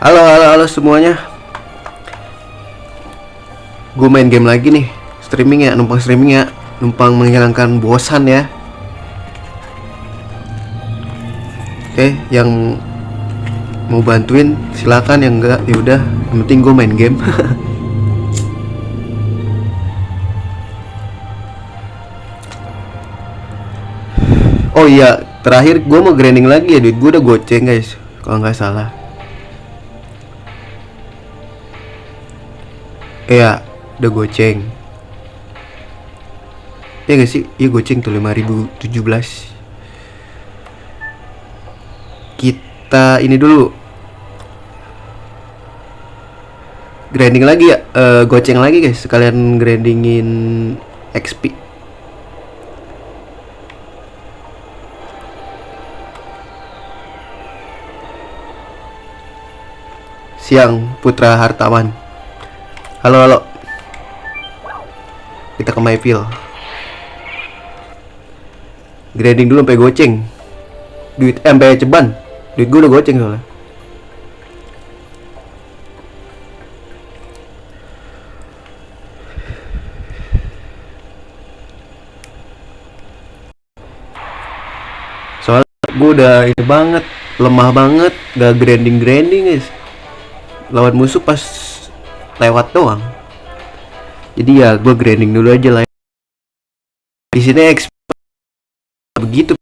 Halo, halo, halo semuanya. Gue main game lagi nih. Streaming ya, numpang streaming ya. Numpang menghilangkan bosan ya. Oke, yang mau bantuin silakan, yang enggak ya udah. Yang penting gue main game. Oh iya, terakhir gue mau grinding lagi ya, duit gue udah goceng guys. Kalau nggak salah. Iya, udah goceng. Ya gak sih? Iya goceng tuh 5017. Kita ini dulu grinding lagi ya, goceng lagi guys, sekalian grindingin XP. Siang Putra Hartawan. Halo, halo, kita ke Mayfield. Grinding dulu sampai goceng. Duit sampai ceban. Duit gue udah goceng soalnya. Soalnya gue udah ini banget, lemah banget, gak grinding guys. Lawan musuh pas lewat doang. Jadi ya gue grinding dulu aja lah. Di sini begitu.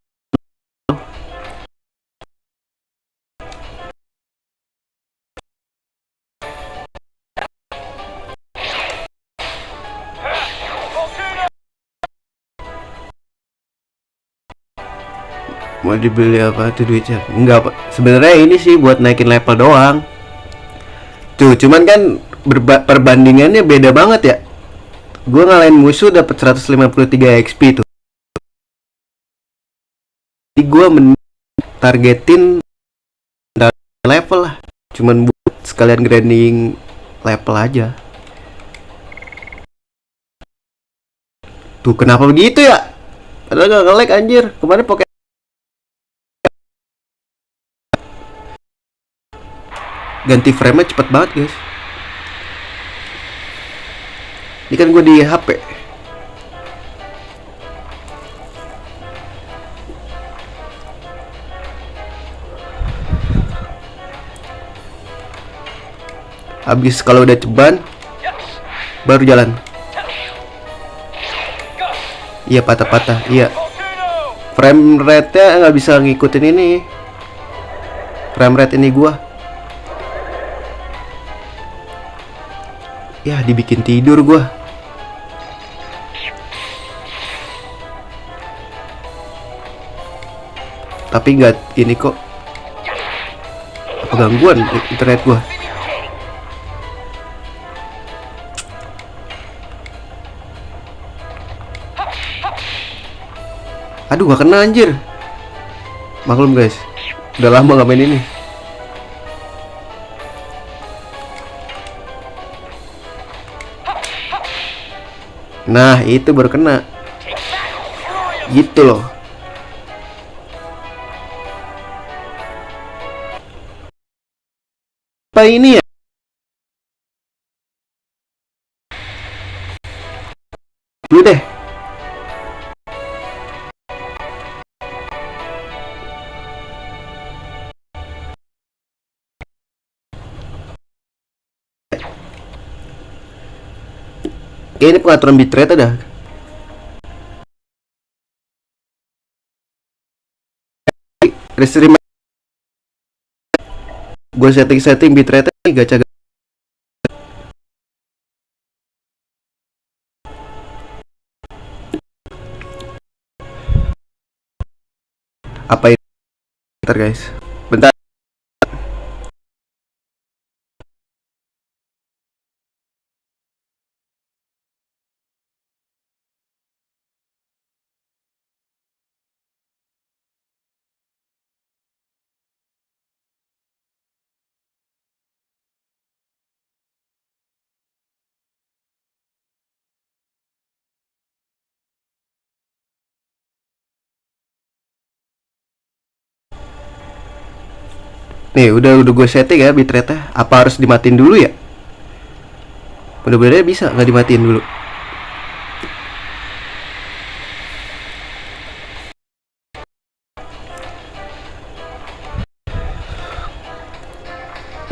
Mau dibeli apa tuh duitnya? Enggak, Pak. Sebenarnya ini sih buat naikin level doang. Tuh, cuman kan perbandingannya beda banget ya. Gue ngalahin musuh dapat 153 XP tuh. Jadi gue targetin level lah. Cuman buat sekalian grinding level aja. Tuh kenapa begitu ya? Padahal gak nge-lag anjir. Kemarin pokoknya ganti frame-nya cepet banget guys. Ini kan gue di HP. Habis kalau udah ceban baru jalan. Iya, patah-patah. Iya. Frame rate-nya nggak bisa ngikutin ini. Frame rate ini gua. Ya, dibikin tidur gua. Tapi nggak ini kok. Apa gangguan internet gua? Aduh, gak kena anjir. Maklum guys, udah lama gak main ini. Nah, itu baru kena. Gitu loh. Apa ini ya? Dulu deh. Ini pengaturan bitrate ada. Restream. Gue setting bitrate nih gacha. Apa ini? Bentar guys. Bentar. Nih udah gue setting ya bitrate-nya. Apa harus dimatiin dulu ya? Mudah-mudahan bisa nggak dimatiin dulu.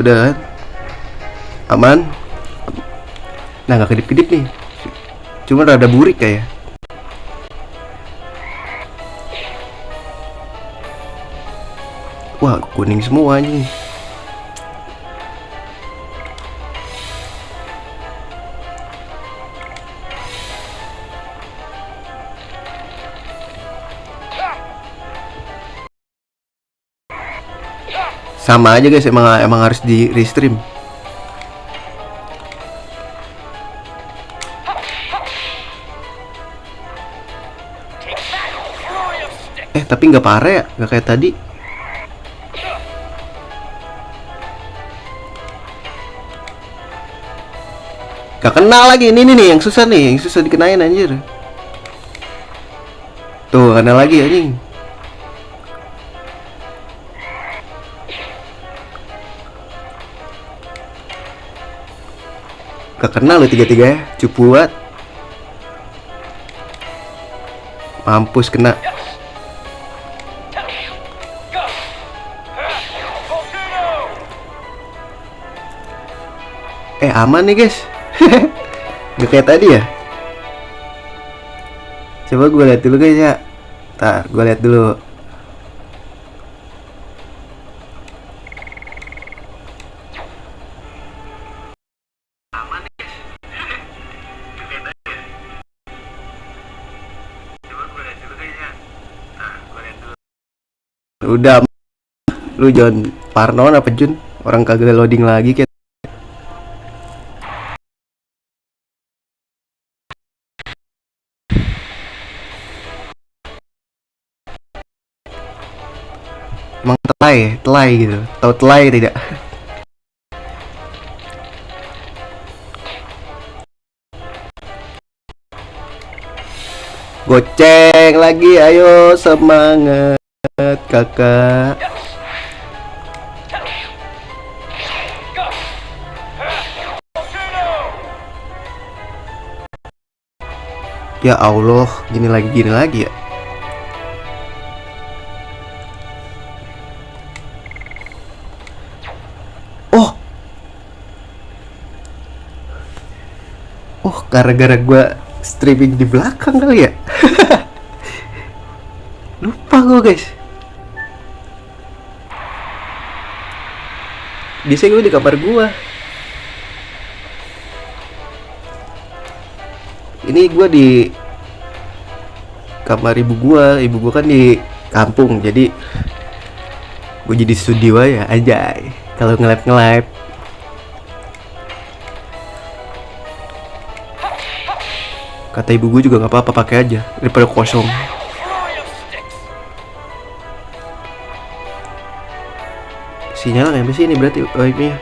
Udah kan? Aman. Nah nggak kedip-kedip nih. Cuma rada burik kayak. Wah kuning semua anjing. Sama aja guys, emang harus di restream. Tapi nggak parah ya, nggak kayak tadi. Gak kena lagi, ini nih yang susah nih, yang susah dikenain anjir. Tuh, kena lagi anjing. Gak kena lo tiga-tiga ya, cupuat. Mampus kena. Aman nih guys. Gak kayak tadi ya. Coba gue lihat dulu guys ya. Ntar gue lihat dulu. Aman nih guys. Gak kayak tadi ya. Coba gue lihat dulu guys ya. Ntar gue lihat dulu. Udah. Lu jangan parnoan apa Jun? Orang kagak loading lagi kayak. Emang telai gitu. Tahu telai tidak? Goceng lagi, ayo semangat kakak. Ya Allah, gini lagi ya. Gara-gara gue streaming di belakang kali ya. Lupa gue guys. Biasanya gue di kamar gue. Ini gue di kamar ibu gue kan di kampung, jadi gue jadi studio aja kalau nge-live. Kata ibu gue juga nggak apa-apa, pakai aja daripada kosong. Sinyal nggak sih ini berarti wifi-nya.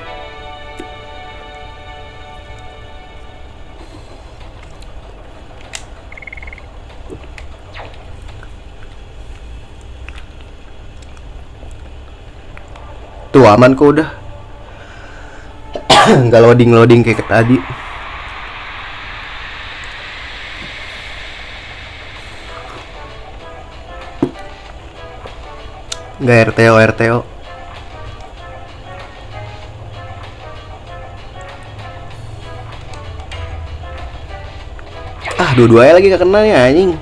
Tuh aman kok udah. Nggak loading kayak tadi. Nggak RTO. Dua-duanya lagi gak kena ya anjing.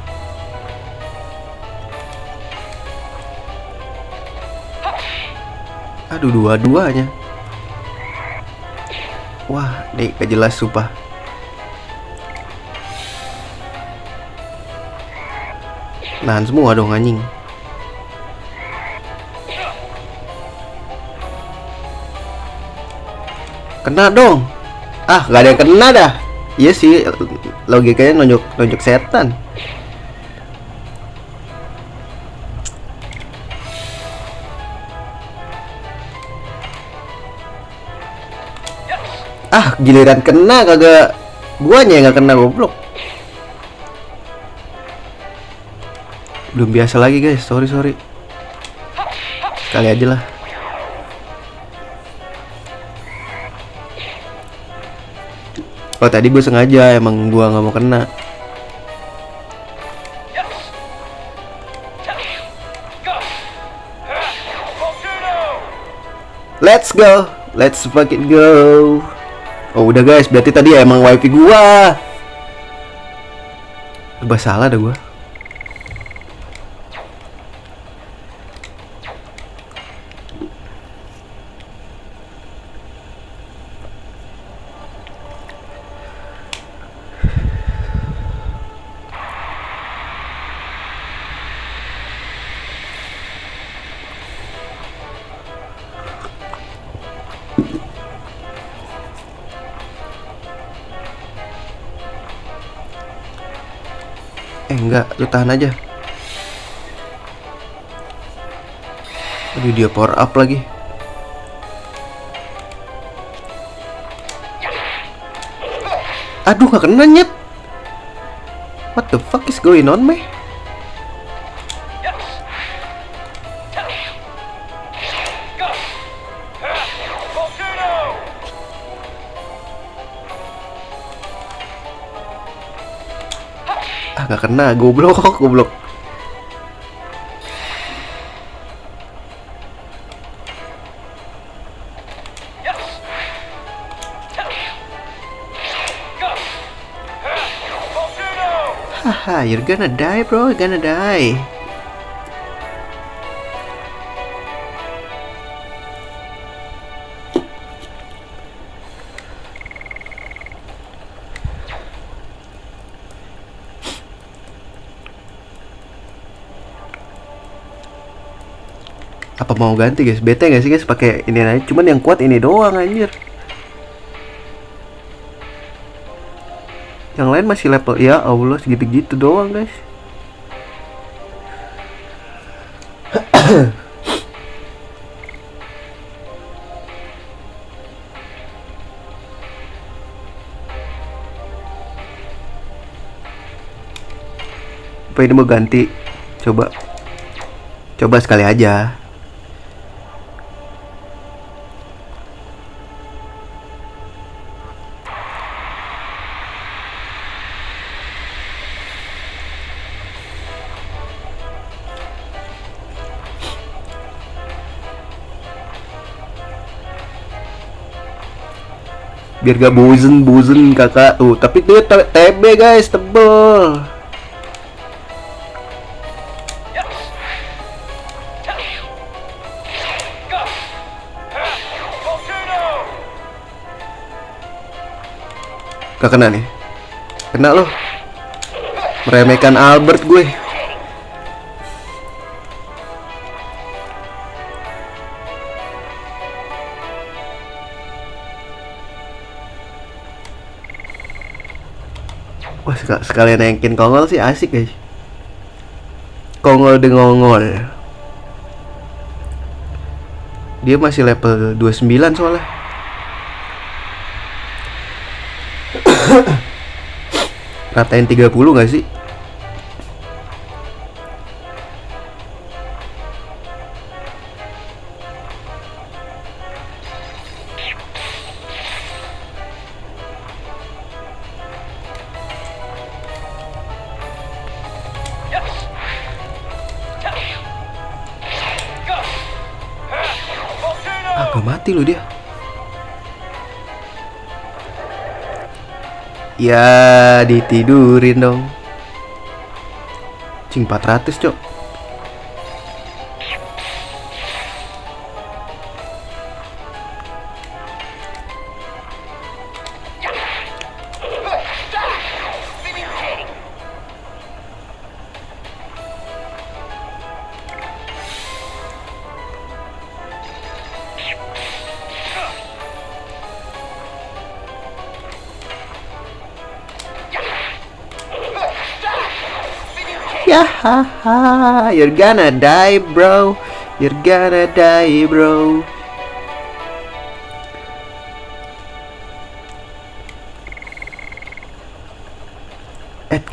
Dua-duanya. Wah, nih gak jelas sumpah. Nahan semua dong anjing. Kena dong. Gak ada yang kena dah. Iya sih, logikanya nunjuk setan. Giliran kena kagak, guanya yang gak kena, goblok. Belum biasa lagi guys, sorry. Sekali aja lah. Oh tadi gue sengaja, emang gue nggak mau kena. Let's go, let's fucking go. Oh udah guys, berarti tadi emang wifi gua. Coba salah dah gua. Enggak, lu tahan aja. Aduh dia power up lagi. Aduh gak kena nyet. What the fuck is going on meh? Ah gak kena, goblok. Haha, you're gonna die bro, you're gonna die. Apa mau ganti guys? Bete gak sih guys pakai ini aja? Cuman yang kuat ini doang anjir. Yang lain masih level, ya Allah segitu-gitu doang guys. Apa ini mau ganti? Coba sekali aja. Biar gak bosen kakak tuh. Tapi dia TB guys, tebel. Gak kena nih. Kena loh. Meremehkan Albert gue. Wah sekalian naikin Kongol sih asik guys. Kongol dengongol. Dia masih level 29 soalnya. Ratain 30 gak sih? Agak mati loh dia. Ya ditidurin dong. Cing 400 cok. Ya haha, you're gonna die bro. You're gonna die bro.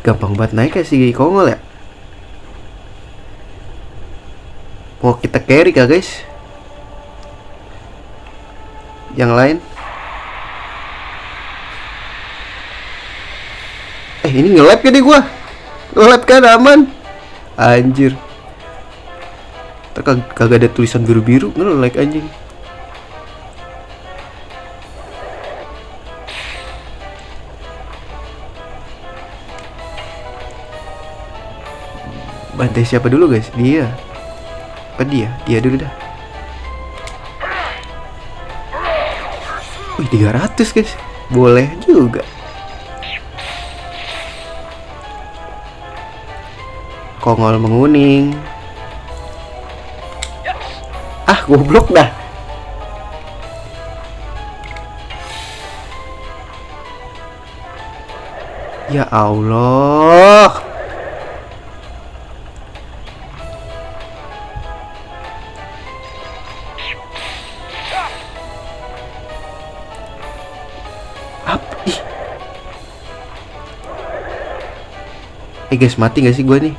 Gampang banget naik ya si Kongol ya. Mau kita carry kah guys? Yang lain Ini nge-lab kan deh gua. Nge-lab kan aman. Anjir. Kagak ada tulisan biru-biru, nge-lag anjing. Bantai siapa dulu guys? Dia. Apa dia? Dia dulu dah. Wih 300 guys. Boleh juga. Kongol menguning. Ah goblok dah. Ya Allah. Guys, mati gak sih gue nih?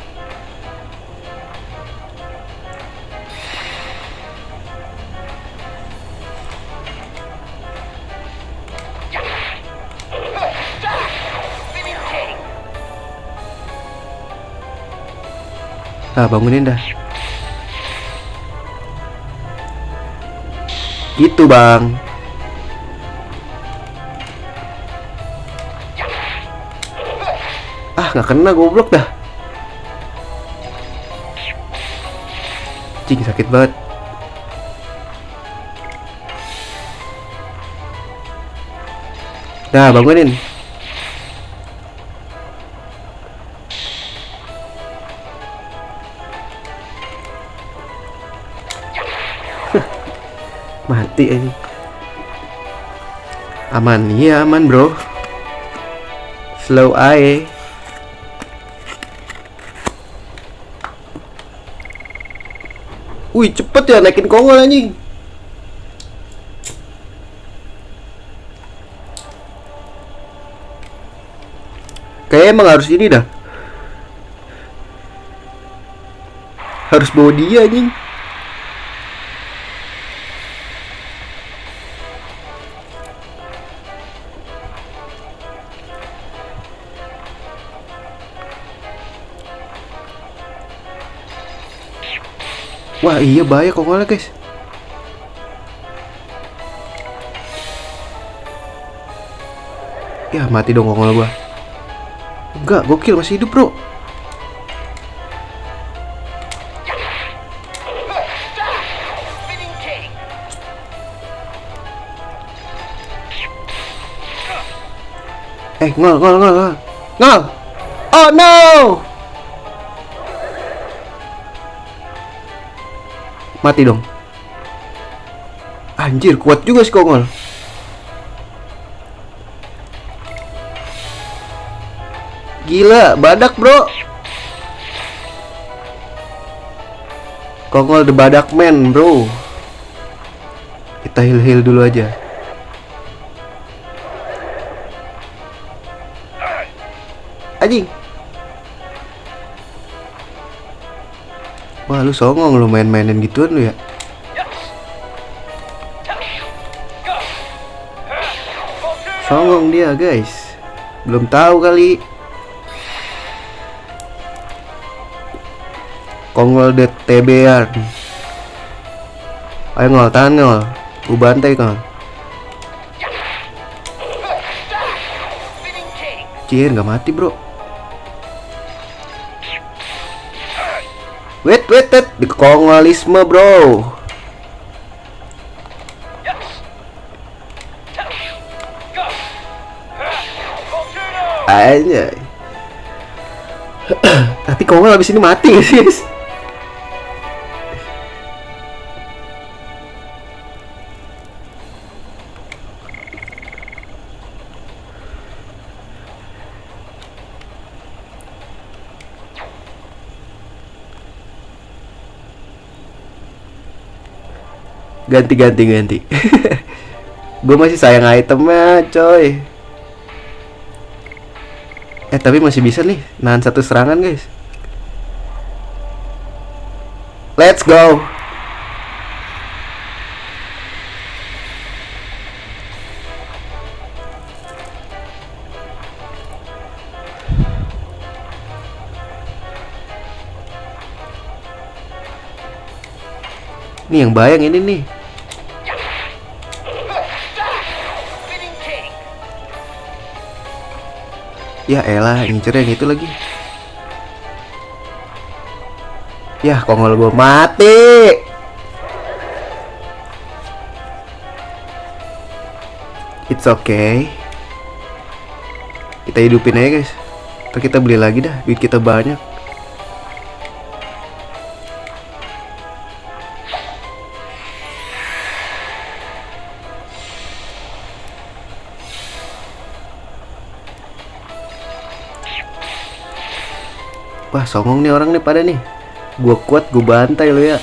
Bangunin dah. Gitu bang. Nggak kena goblok dah. Cing sakit banget. Dah bangunin. Mati ini. Aman, iya aman bro. Slow aye. Wih cepet ya naikin kongol anjing. Kayaknya emang harus ini dah. Harus bawa dia anjing. Wah iya bahaya kongolnya guys. Ya mati dong kongol gua. Enggak, gokil masih hidup bro. Ngol. Ngol. Oh no. Mati dong. Anjir kuat juga si kongol. Gila badak bro. Kongol the badak man bro. Kita heal dulu aja. Anjing. Wah lu songong lu main-mainin gituan lu ya. Songong dia guys. Belum tahu kali. Kongol det TBR. Ayo ngol tahan ngol. Gue bantai ngol. Cier nggak mati bro. Wait, di kongolisme bro. Aja. Tapi kongol abis ini mati gak sih guys? Ganti. Gue masih sayang itemnya coy. Tapi masih bisa nih nahan satu serangan guys. Let's go. Nih yang bayang ini nih. Ya elah, ngincer yang itu lagi. Ya kongol gue mati. It's okay. Kita hidupin aja guys. Ntar kita beli lagi dah, duit kita banyak. Wah songong nih orang nih pada nih. Gua kuat, gua bantai lo ya.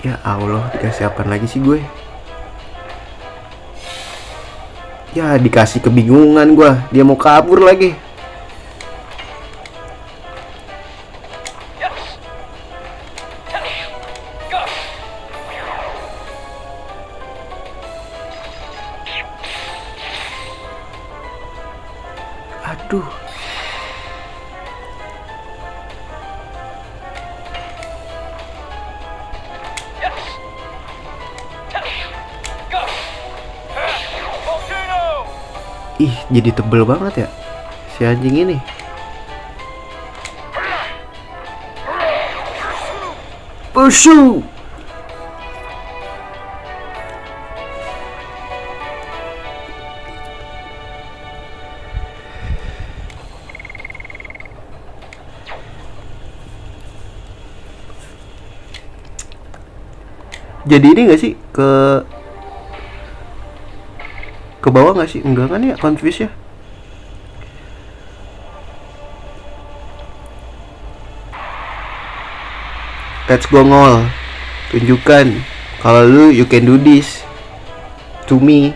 Ya Allah, dikasih apaan lagi sih gue? Ya dikasih kebingungan gua. Dia mau kabur lagi. Aduh. Ih, jadi tebel banget ya si anjing ini. Pursue. Jadi ini gak sih ke bawah nggak sih? Enggak kan ya, confuse ya. Let's go ngol. Tunjukkan kalau lu you can do this to me.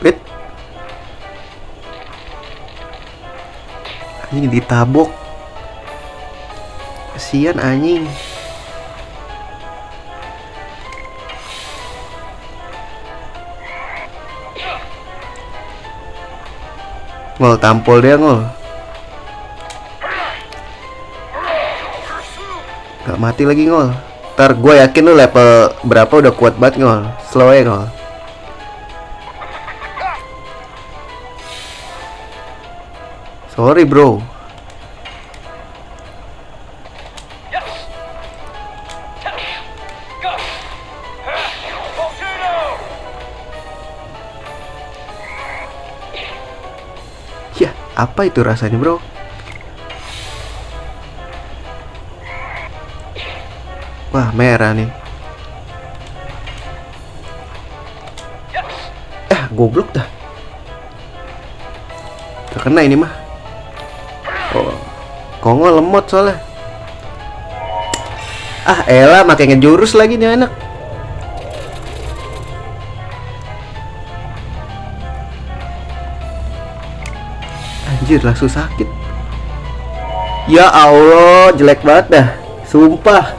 Wait. Anjing ditabok. Kasian anjing. Ngol tampol dia ngol. Gak mati lagi ngol. Ntar gue yakin lu level berapa udah kuat banget ngol. Slow ya ngol. Sorry bro. Ya, apa itu rasanya bro? Wah, merah nih. Goblok dah. Gak kena ini mah. Oh, Kongo lemot soalnya. Elah, makai ngejurus lagi nih anak. Anjir, langsung sakit. Ya Allah, jelek banget dah. Sumpah.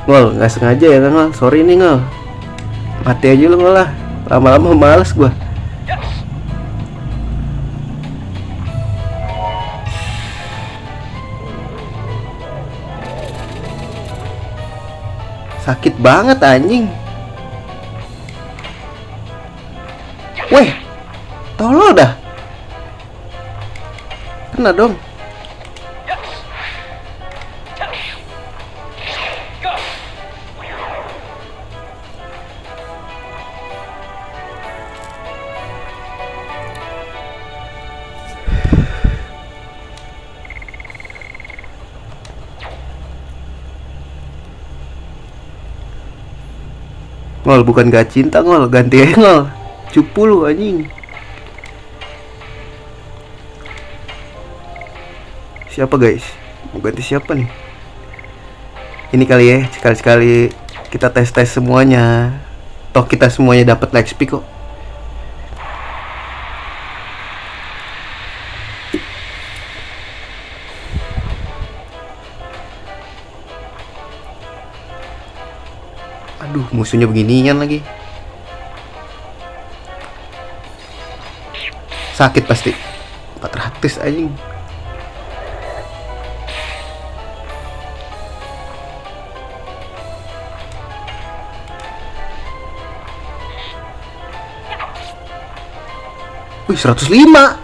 Ngol, gak sengaja ya Ngol. Sorry nih Ngol. Mati aja lu Ngol lah. Lama-lama males gua. Sakit banget anjing. Weh, tolol dah. Kena dong. Ngol, bukan gak cinta Ngol, ganti aja Ngol. Cupu lu anjing. Siapa guys? Mau ganti siapa nih? Ini kali ya, sekali-sekali kita tes-tes semuanya. Toh kita semuanya dapat XP kok. Aduh, musuhnya beginian lagi. Sakit pasti. 400 anjing. Wih, 105.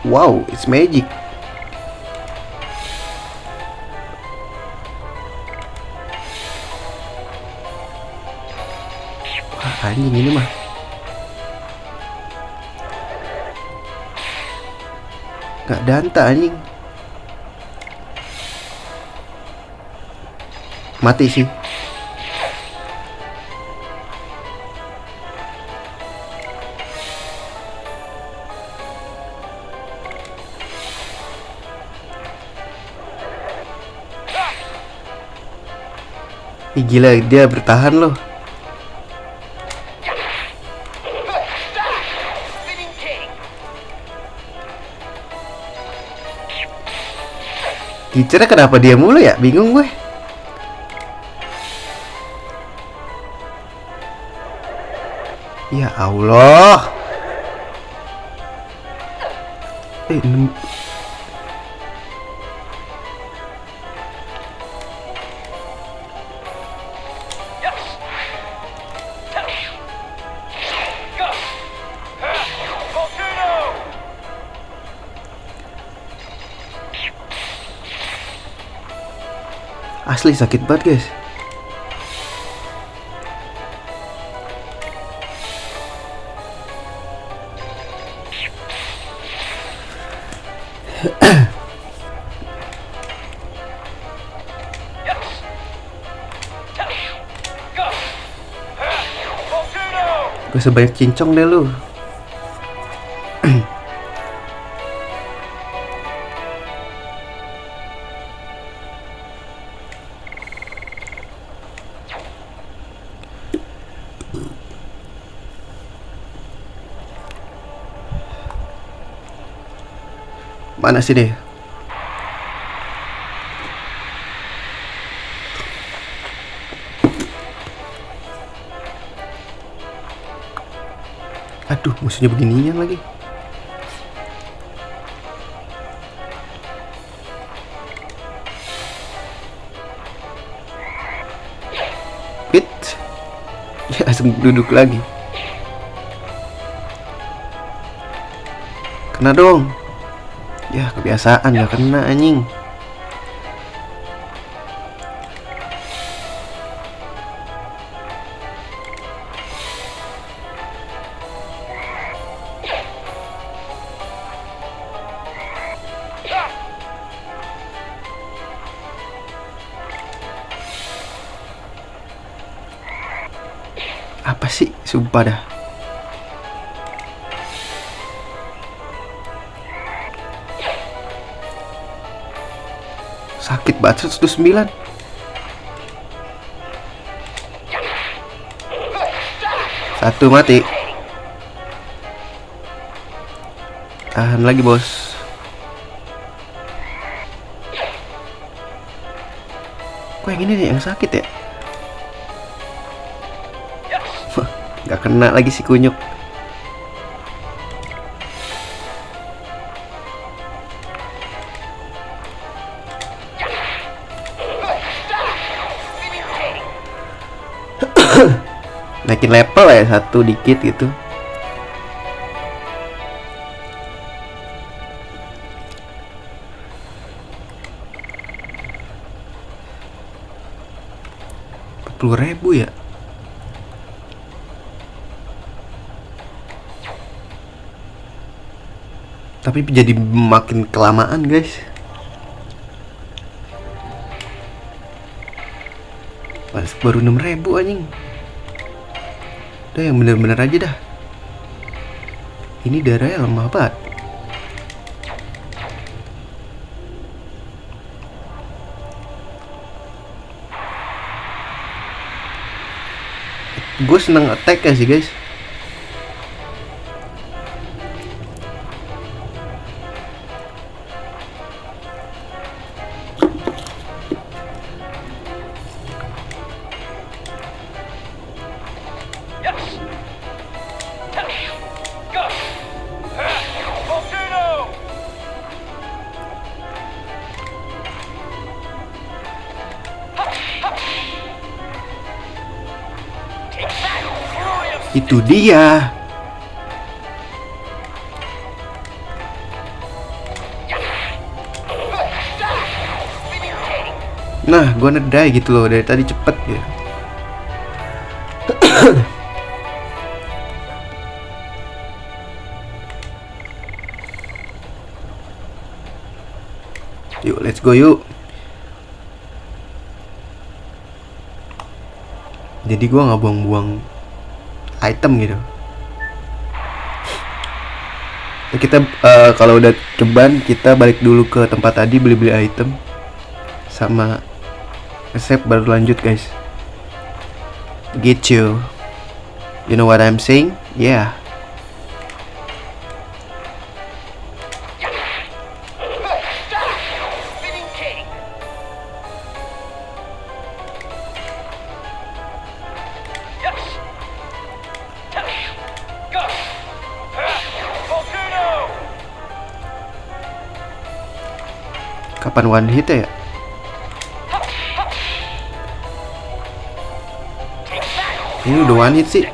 Wow, it's magic. Wah, anjing ini mah. Gak danta anjing. Mati sih. Ih, gila, dia bertahan loh. Kicernya kenapa dia mulu ya? Bingung gue. Ya Allah. Asli sakit banget guys. Gak sebanyak cincong deh lu. Mana sih deh? Aduh, musuhnya beginian lagi. Hit. Ya, langsung duduk lagi. Kena dong. Ya, kebiasaan gak kena anjing. Apa sih? Sumpah dah. Sakit banget. 109. Satu mati. Tahan lagi bos. Kok yang ini nih yang sakit ya? Gak kena lagi si kunyuk. Naikin level ya satu dikit gitu. Rp40.000 ya. Tapi jadi makin kelamaan guys. Baru 6.000 anjing. Udah yang bener-bener aja dah. Ini darahnya lemah banget. Gue seneng attack ya sih guys. Itu dia. Nah, gua nedai gitu loh, dari tadi cepet ya. Yuk, let's go yuk. Jadi gua nggak buang-buang item gitu. Kita kalau udah ceban, kita balik dulu ke tempat tadi, beli-beli item sama resep, baru lanjut guys. Gitu. You know what I'm saying? Yeah. Kapan one hit ya? Ini udah one hit sih.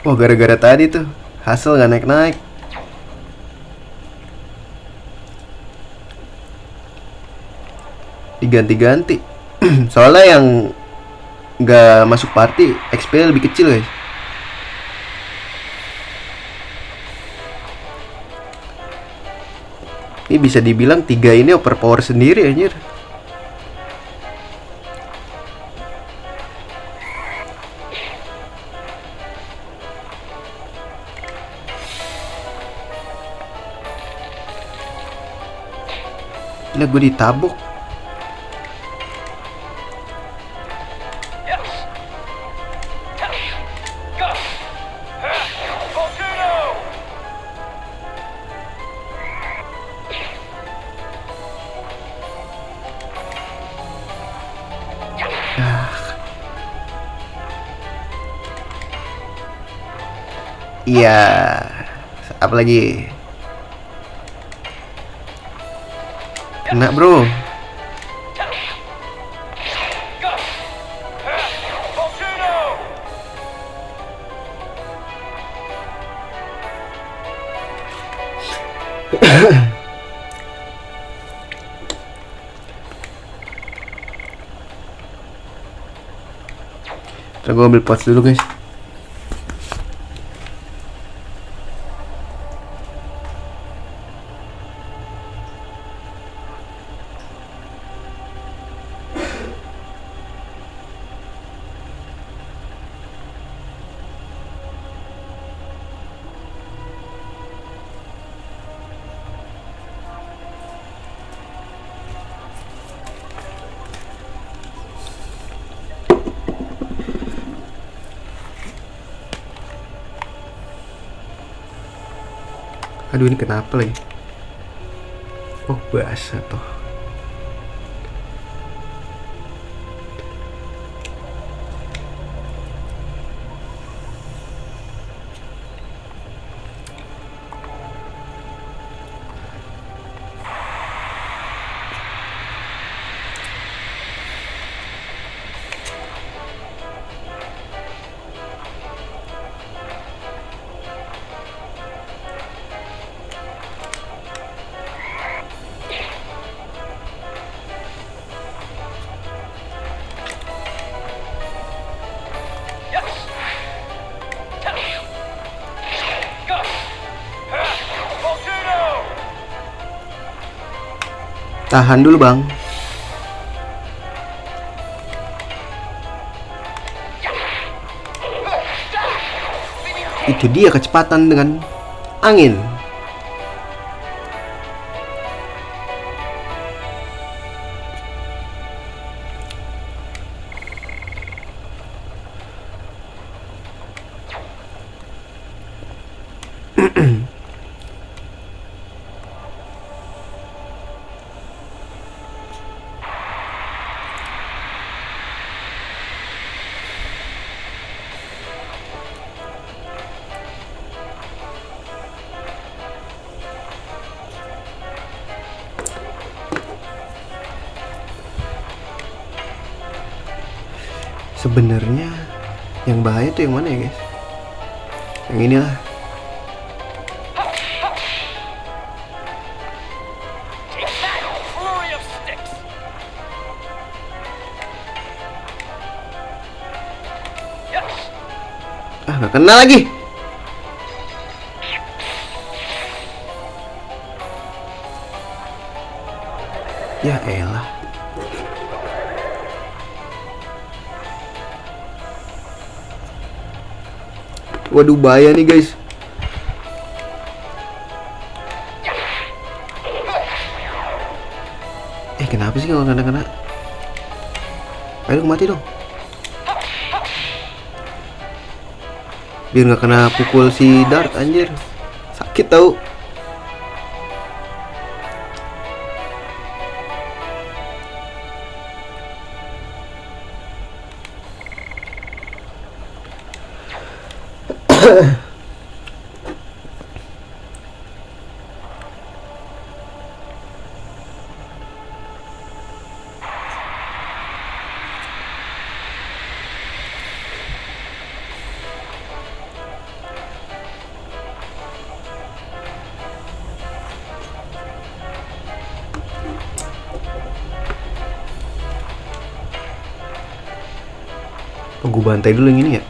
Wah, gara-gara tadi tuh hasil gak naik-naik. Diganti-ganti. Soalnya yang gak masuk party XP lebih kecil guys. Ini bisa dibilang 3 ini overpower sendiri anjir. Gila, gue ditabuk. Iya, apa lagi? Kena bro. Coba gue ambil pot dulu guys. Aduh, ini kenapa lagi? Oh, basah tuh. Tahan dulu bang. Itu dia kecepatan dengan angin. Sebenarnya yang bahaya tuh yang mana ya guys? Yang inilah. Ah, gak kena lagi. Ya elah. Waduh, bahaya nih guys. Kenapa sih kalau kena-kena? Ayo mati dong. Biar nggak kena pukul si Dart anjir. Sakit tau. Oh, gue bantai dulu yang ini ya.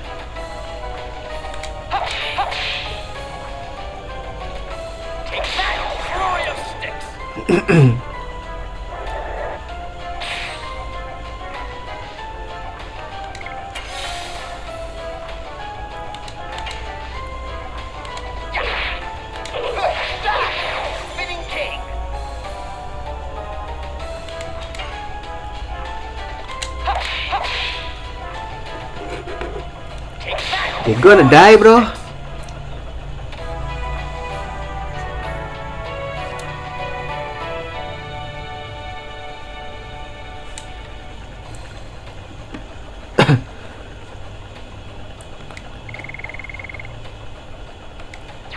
You're gonna die, bro.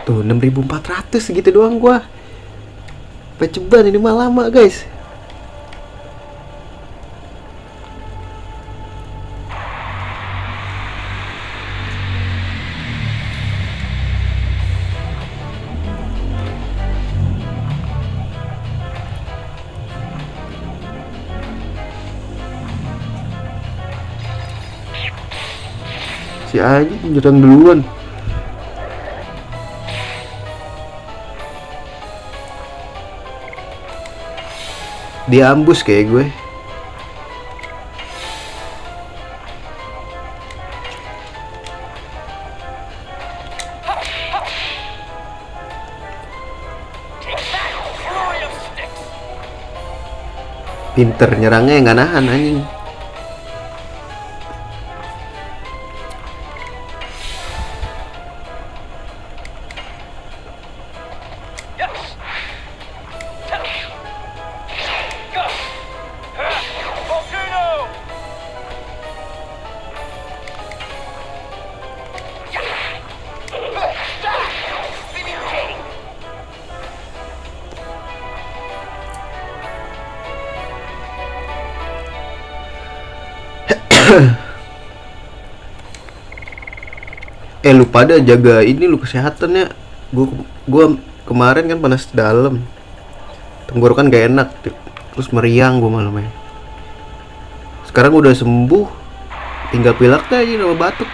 Tuh 6.400 segitu doang gua. Peceban ini mah lama, guys. Si Aji nyerang duluan. Dia ambus kayak gue. Pinter nyerangnya nggak nahan anjing. Lu pada jaga ini lu kesehatannya. Gua kemarin kan panas dalam, tenggorokan gak enak, terus meriang gua malamnya. Sekarang udah sembuh, tinggal pileknya aja sama batuk.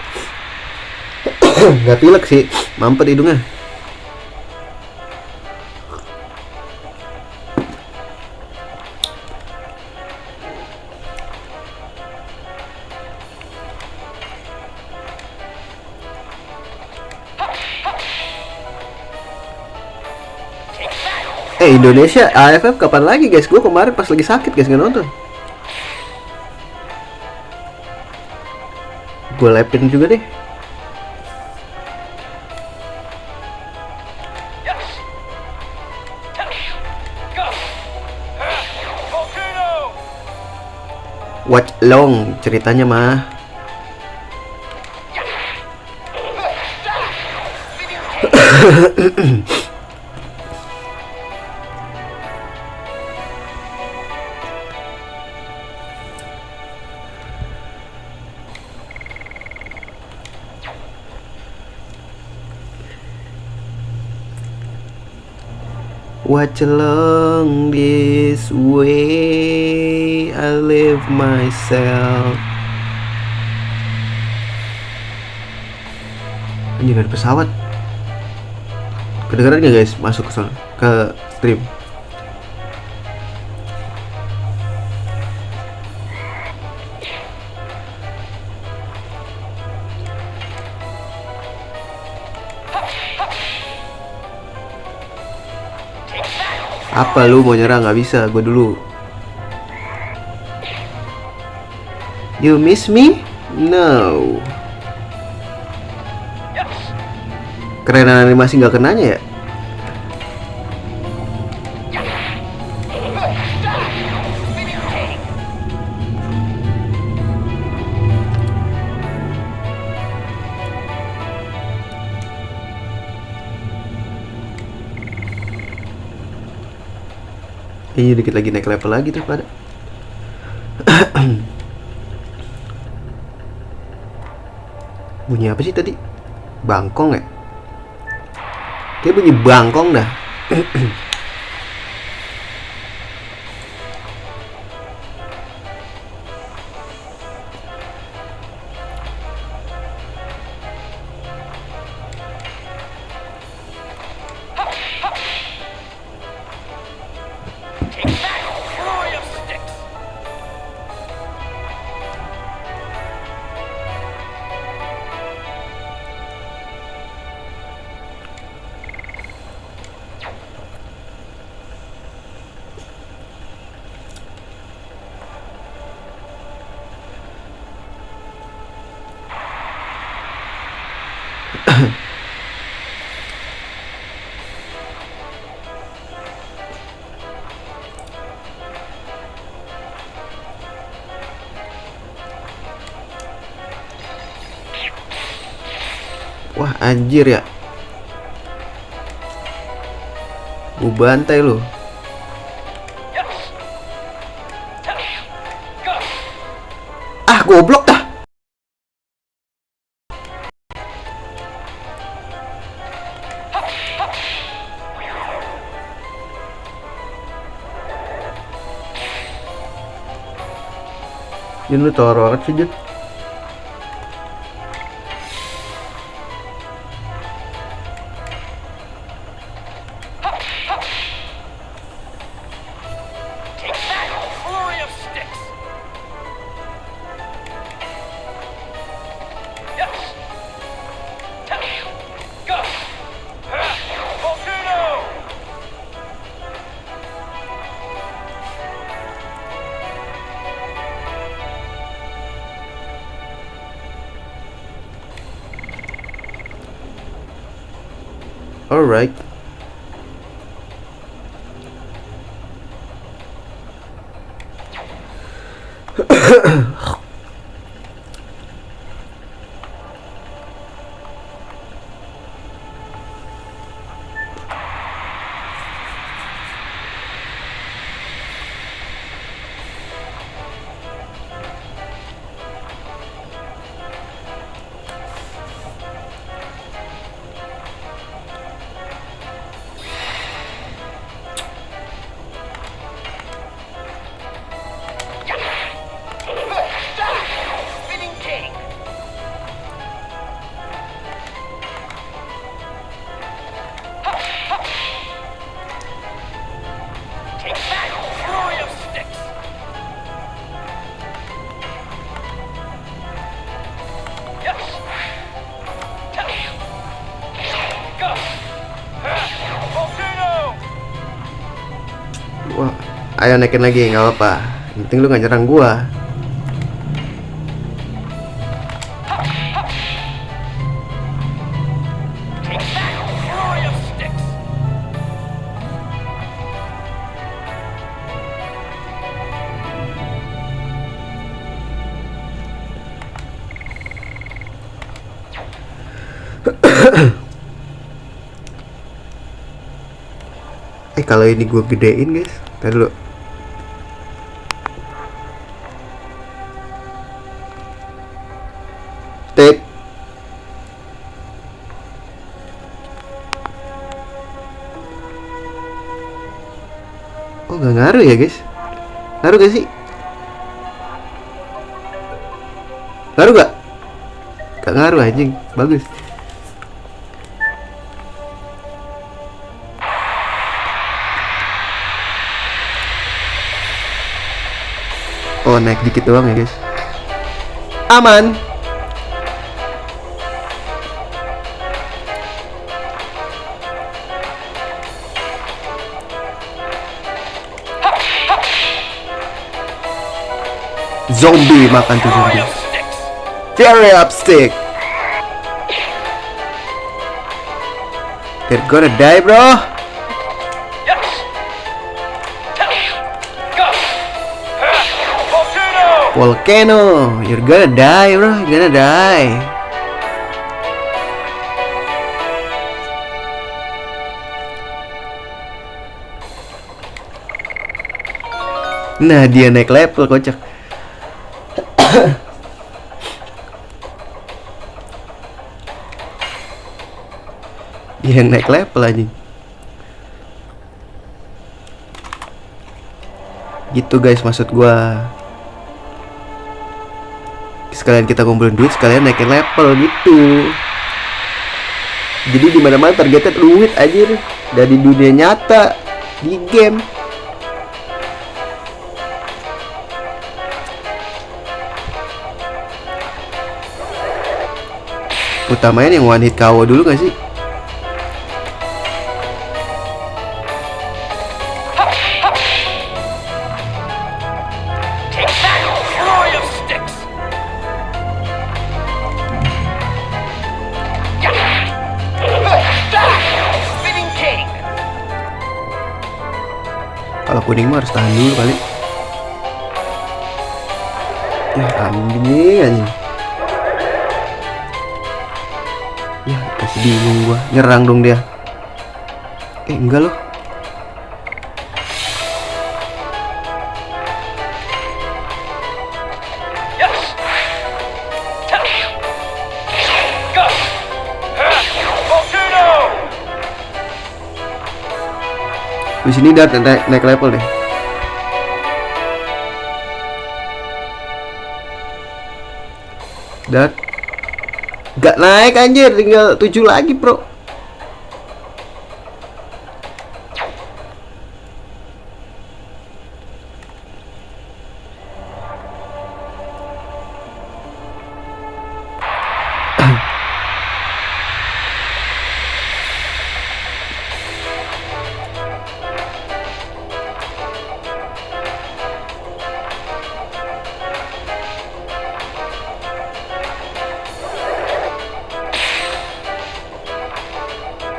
Gak pilek sih, mampet hidungnya. Indonesia AFF kapan lagi guys? Gue kemarin pas lagi sakit guys nggak nonton. Gue lepin juga deh. Watch long ceritanya mah. Watch along this way, I live myself. Anjing, ada pesawat. Kedengeran gak guys? Masuk ke sana, ke stream. Apa lu mau nyerang? Gak bisa, gue dulu. You miss me? No. Kerenan animasi gak kenanya ya? Iya, dikit lagi naik level lagi tuh pada. Bunyi apa sih tadi? Bangkong ya? Kayak bunyi bangkong dah. Wah anjir ya, gue bantai lu. Ah goblok dah. Ini lu toro banget sih Jun. Alright. Wah, ayo naikin lagi, nggak apa-apa. Yang penting lu nggak nyerang gua. Kalau ini gue gedein guys, tadi dulu. Take. Ngaruh ya guys? Ngaruh gak sih? Ngaruh gak? Gak ngaruh anjing. Bagus. Oh, naik dikit doang ya guys. Aman. Zombie, makan tuh zombie. Fairy up stick. They're gonna die, bro. Volcano, you're gonna die, bro. You're gonna die. Nah, dia naik level, kocak. Dia yang naik level aja. Gitu guys, maksud gua. Sekalian kita kumpulin duit, sekalian naikin level gitu. Jadi dimana-mana targetnya duit aja dari dunia nyata di game. Utamanya yang one hit KO dulu gak sih? Kalau kuning mah harus tahan dulu kali. Ya anjing. Ya kasih bingung gua. Nyerang dong dia. Enggak loh. Di sini udah naik level deh. Dan gak naik anjir, tinggal 7 lagi, bro.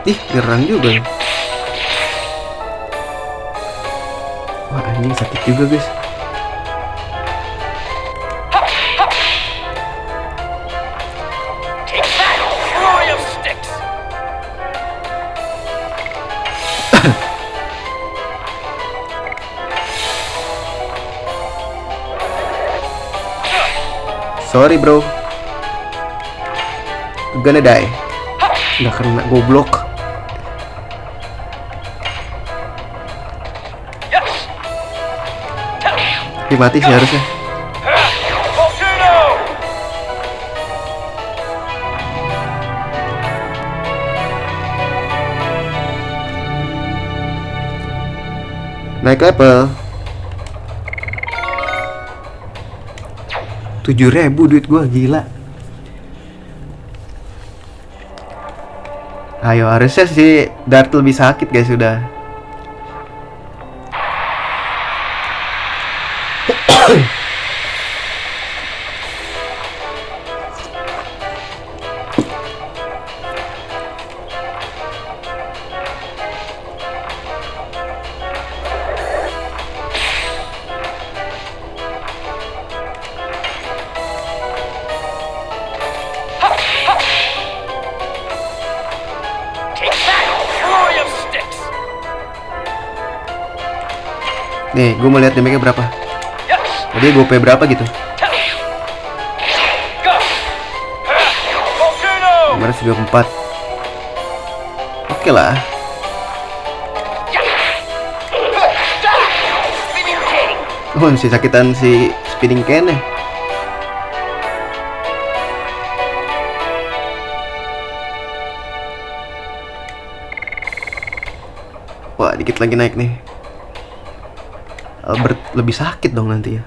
Ih, nyerang juga. Wah, anjing sakit juga, guys. Sorry, bro. Gonna die. Nggak kena, goblok. Mati sih harusnya. Naik level 7.000 duit gua, gila. Ayo, harusnya si Dart lebih sakit guys sudah. Nih, gue mau lihat damage-nya berapa. Tadi gue P berapa gitu. 534. Oke lah. Oh, masih sakitan si spinning can ya. Wah, dikit lagi naik nih. Albert lebih sakit dong nanti ya.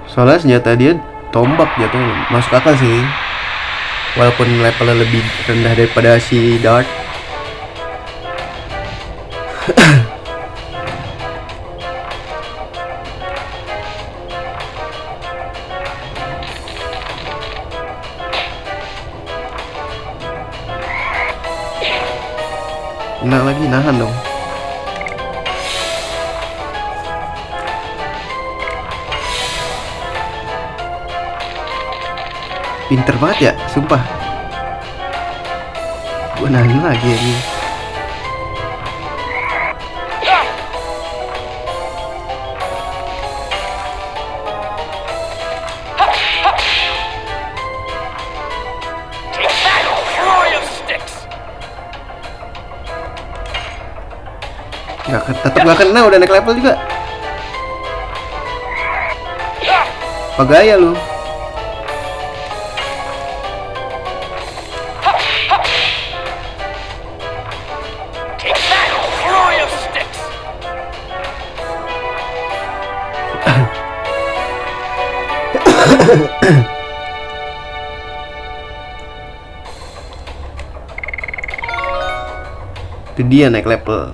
Soalnya senjata dia tombak jatuhnya, masuk akal sih. Walaupun levelnya lebih rendah daripada si Dart. Nah lagi nahan dong. Pinter banget ya, sumpah. Gue nahan lagi ini. Tetap gak kena, udah naik level juga. Apa gaya lu? Itu dia naik level.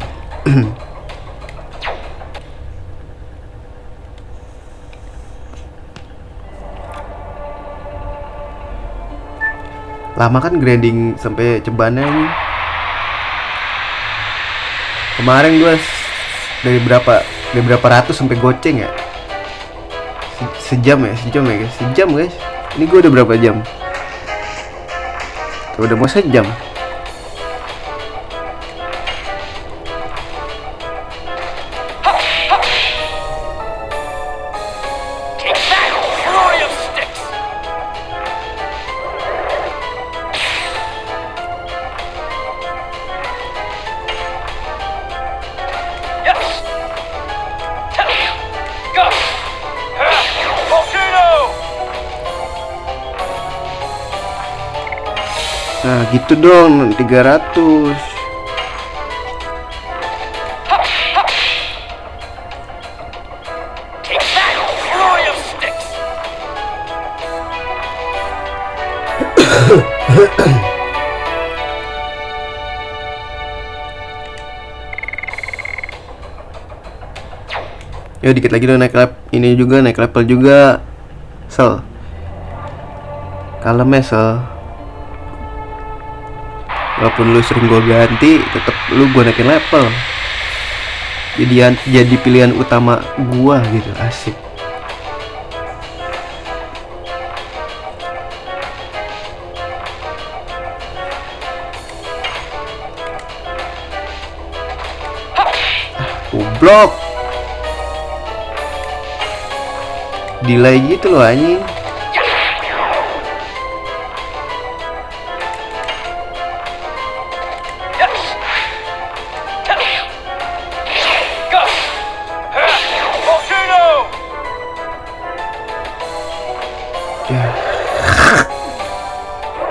Lama kan grinding sampai cebannya ini. Kemarin gue dari berapa ratus sampai goceng ya. Sejam ya guys. Sejam guys. Ini gue udah berapa jam? Tuh, udah mau sejam. Nah gitu dong, 300. Yo dikit lagi dong naik level ini juga, naik level juga. Sel, kalem ya Sel. Walaupun lu sering gue ganti, tetep lu gue naikin level. Jadi pilihan utama gua gitu, asik. Goblok. Delay gitu loh anjing.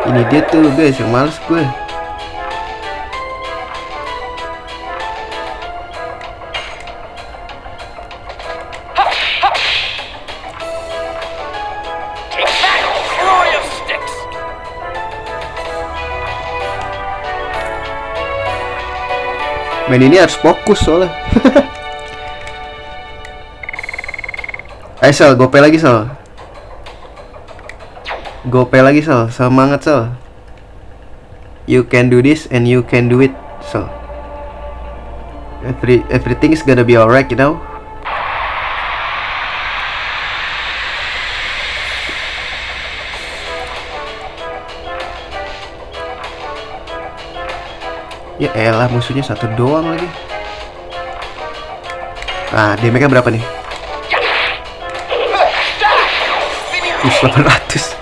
Ini dia tuh guys yang males gue. Main ini harus fokus soalnya. Ayo Sel, gope lagi Sel. Gope lagi Sel, semangat Sel. You can do this and you can do it Sel. Everything is gonna be alright, you know. Ya elah, musuhnya satu doang lagi. Nah, damage-nya berapa nih? 800.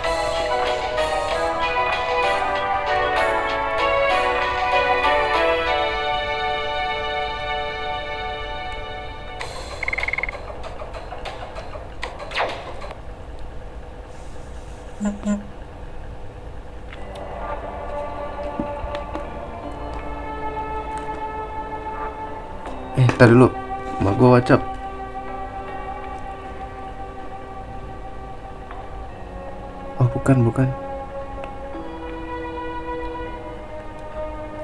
Ntar dulu, sama gue WhatsApp. Oh bukan.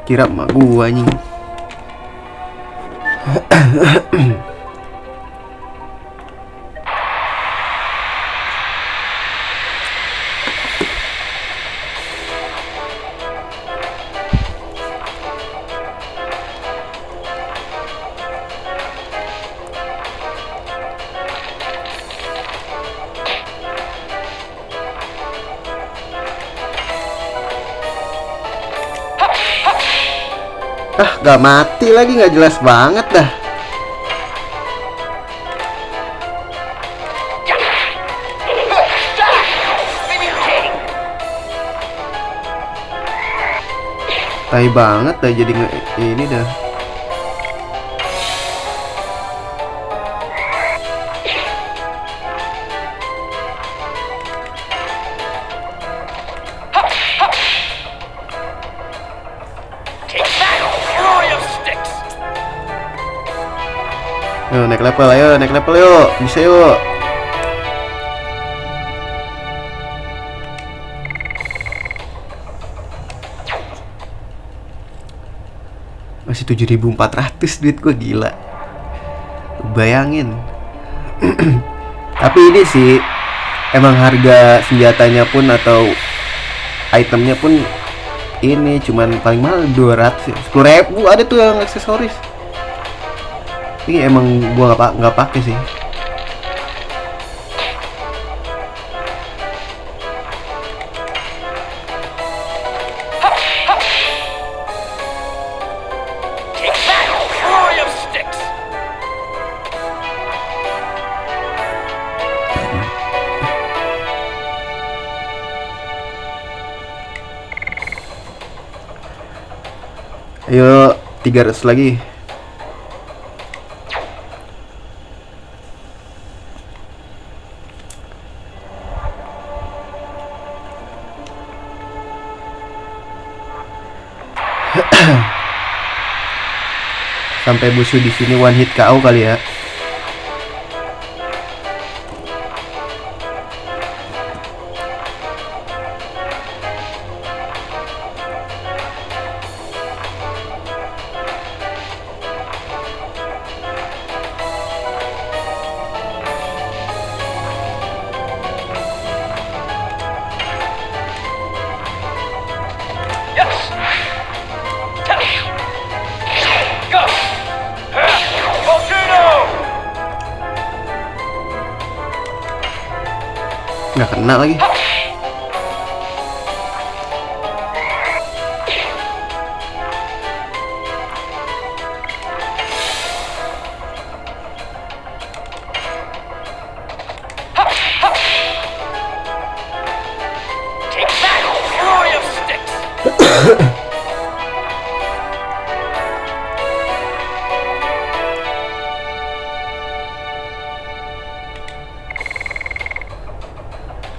Kira emak gue anjing. Gak mati lagi, gak jelas banget dah. Tai banget dah jadi ini dah. Yo, naik level yuk, bisa yuk. Masih 7.400 duit gue, gila. Bayangin. Tapi ini sih emang harga senjatanya pun atau itemnya pun ini cuman paling mahal 200, 10.000 ada tuh yang aksesoris. Ini emang gua nggak pakai sih. Ayo 300 lagi. Sampai musuh di sini one hit KO kali ya. Nggak kena lagi.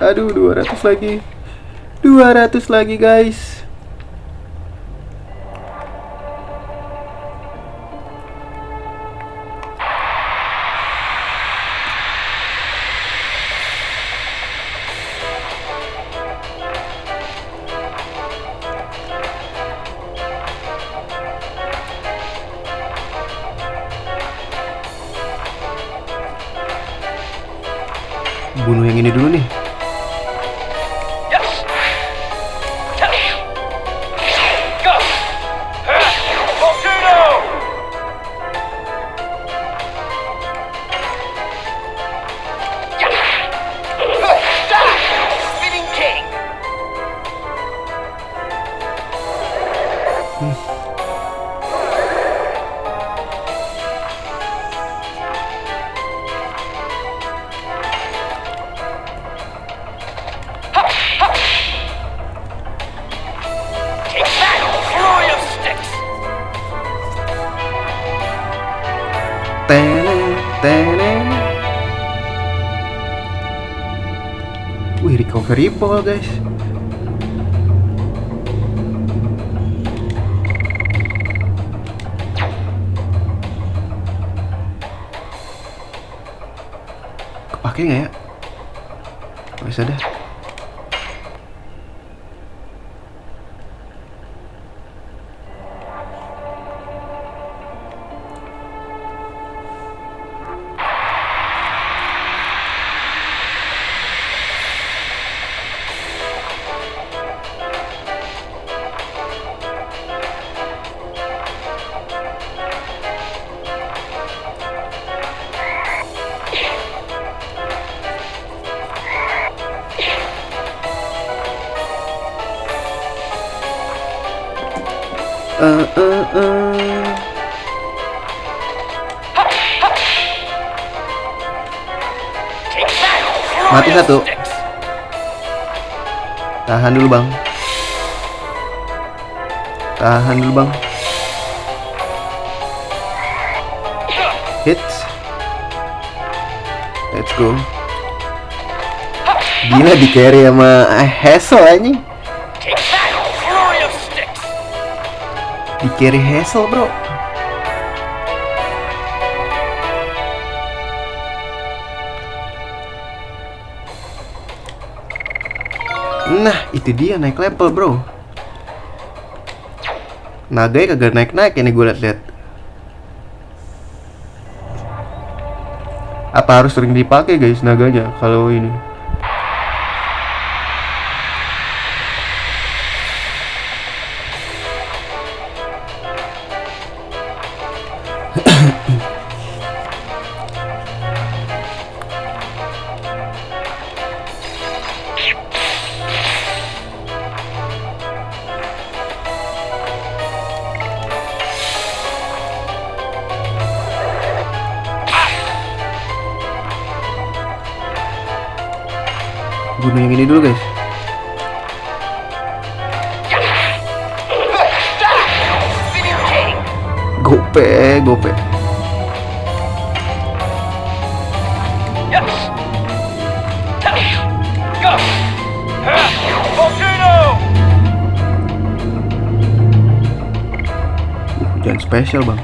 Aduh, 200 lagi. 200 lagi, guys. Bunuh yang ini dulu nih. Wih, recovery ball, guys. Oke nggak ya? Bisa dah. Mati satu. Tahan dulu bang. Tahan dulu bang. Hits. Let's go. Gila di carry sama Hazel anjing. Di carry Hazel bro. Nah itu dia naik level bro. Naganya kagak naik-naik ini gue liat-liat. Apa harus sering dipakai guys naganya kalau ini? Bunuh yang ini dulu guys. Gope. Jangan spesial bang.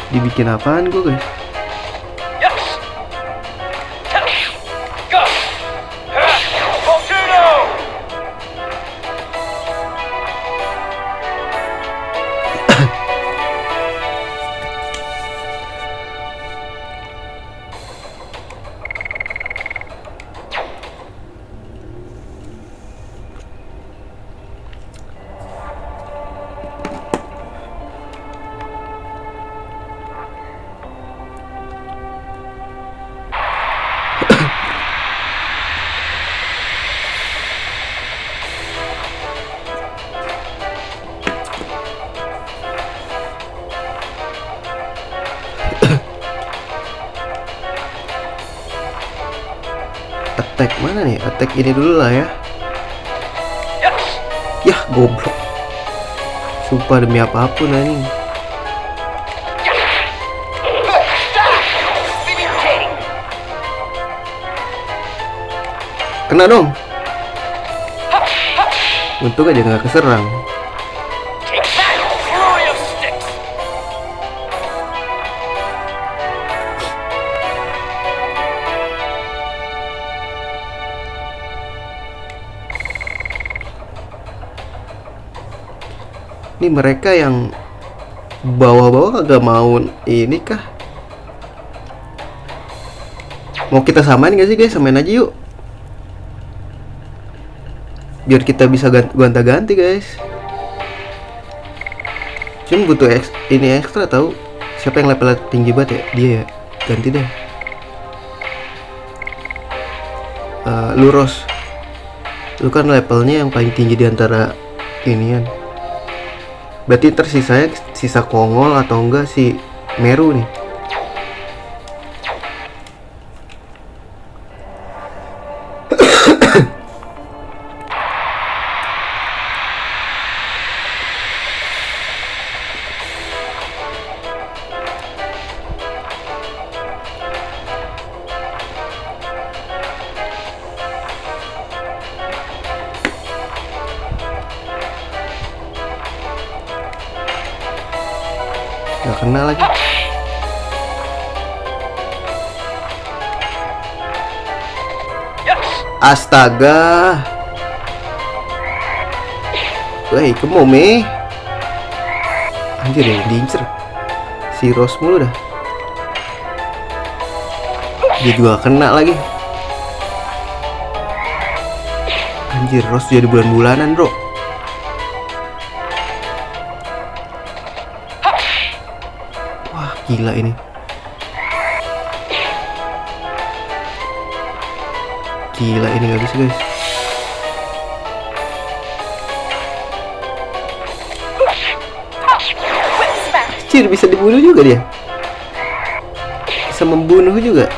Dibikin apaan gue guys? Attack mana nih? Attack ini dulu lah ya. Yah goblok. Sumpah demi apapun anjing. Kena dong. Untung aja nggak keserang. Ini mereka yang bawah-bawah kagak mau ini kah? Mau kita samain gak sih guys? Samain aja yuk. Biar kita bisa gonta-ganti guys. Cuma butuh ini ekstra tahu. Siapa yang level tinggi banget ya? Dia ya. Ganti deh. Luros. Lu kan levelnya yang paling tinggi di antara inian. Berarti tersisanya sisa Kongol atau enggak si Meru nih. Gak kena lagi. Astaga. Woi, kemome. Anjir ya, diincer. Si Rose mulu dah. Dia juga kena lagi. Anjir, Rose jadi bulan-bulanan, bro. Wah, gila ini. Gila ini, nggak bisa guys. Anjir, bisa dibunuh juga dia. Bisa membunuh juga.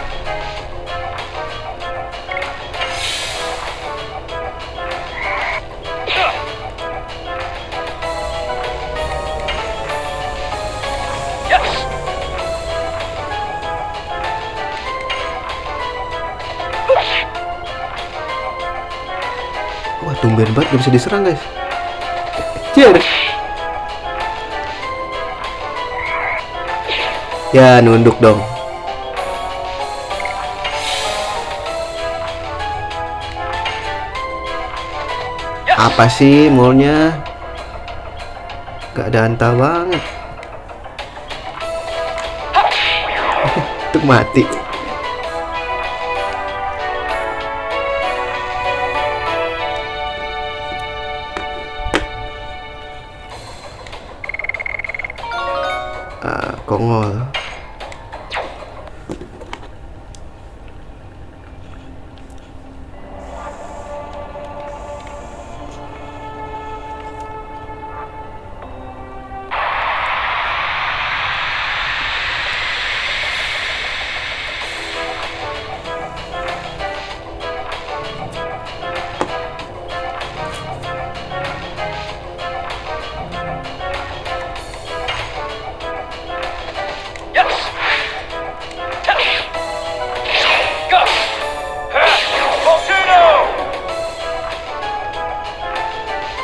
Wah, tumben banget gak bisa diserang guys. Cheers. Ya, nunduk dong. Apa sih maunya? Gak ada anta banget. Untuk mati. Kongol.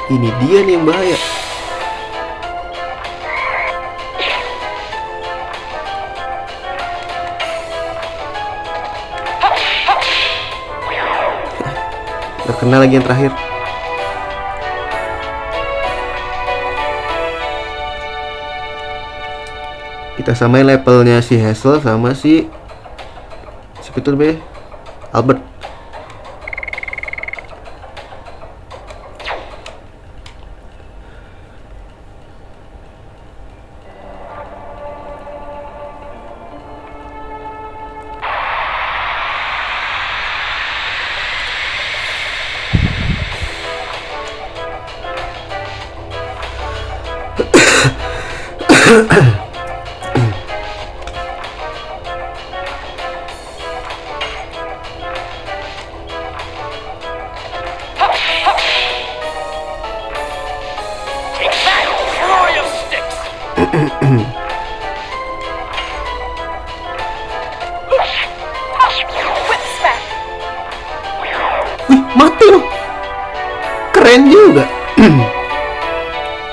Ini dia nih yang bahaya. Udah kena lagi yang terakhir. Kita samain levelnya si Hazel sama si itu be Albert. Wih, mati loh. Keren juga.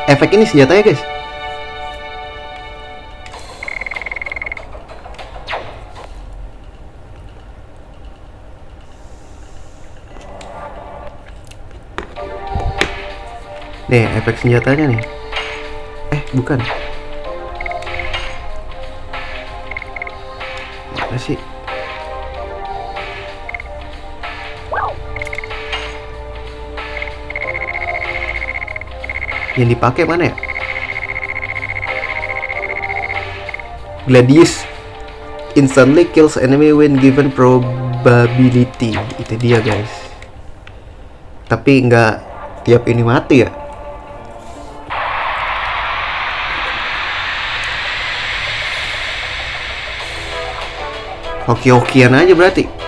Efek ini senjatanya guys. Nih, efek senjatanya nih. Bukan. Mana sih? Yang dipakai mana ya? Gladius instantly kills enemy when given probability. Itu dia guys. Tapi nggak tiap ini mati ya. Hoki-hokian aja berarti.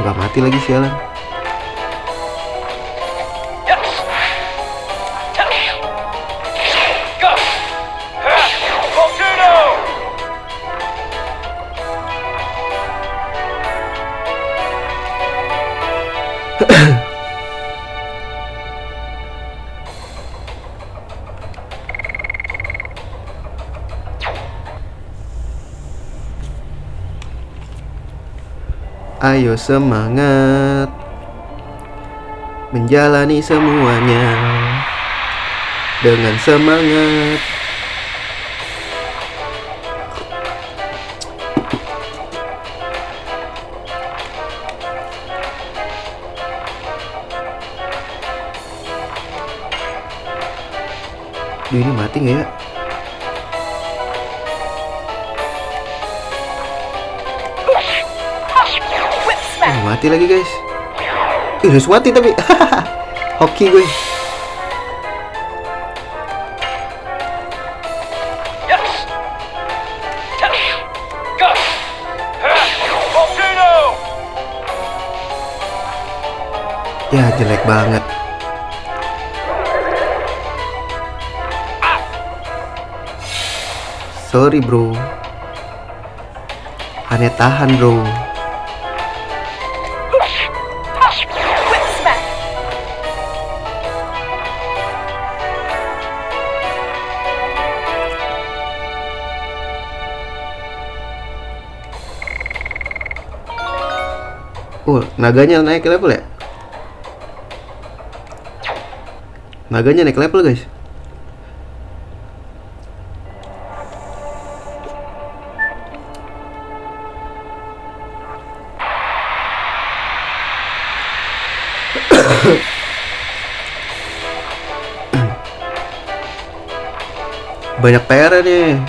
nggak mati lagi sialan. Ayo semangat menjalani semuanya dengan semangat. Duh, ini mati nggak ya? Oh, mati lagi guys. Harus mati tapi hoki gue. Ya jelek banget. Sorry bro. Hanya tahan bro. Naganya naik level ya? Naganya naik level guys. Banyak PR nih.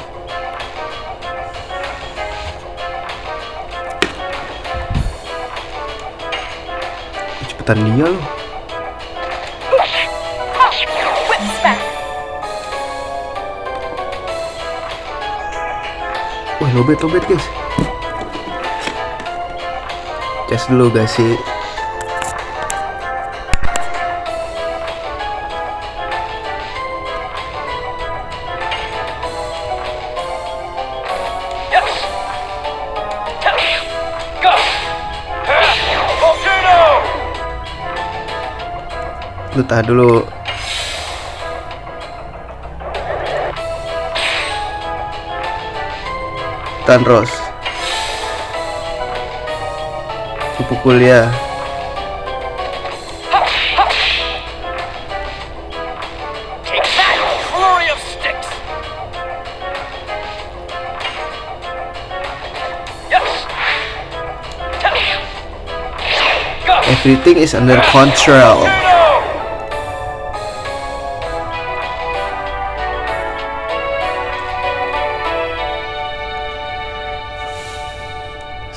Cepetan dia loh. Wah, lobet guys. Cas dulu guys sih. Lu tahan dulu. Tahan Ros. Pukul ya. Everything is under control.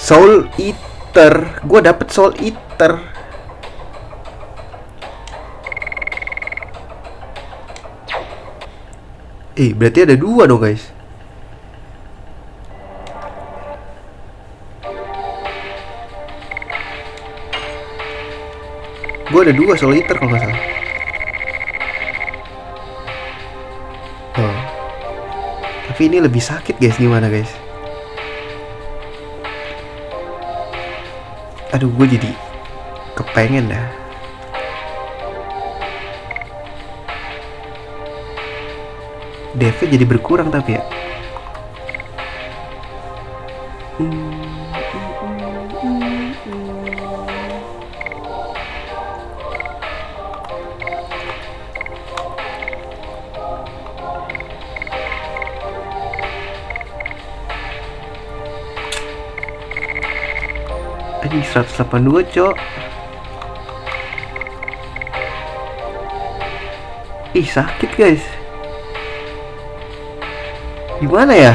Soul Eater, gue dapet Soul Eater. Berarti ada 2 dong guys. Gue ada 2 Soul Eater kalau nggak salah. Tapi ini lebih sakit guys, gimana guys? Aduh, gue jadi kepengen dah. DV jadi berkurang tapi ya. Ini 182 cok. Sakit guys. Gimana ya?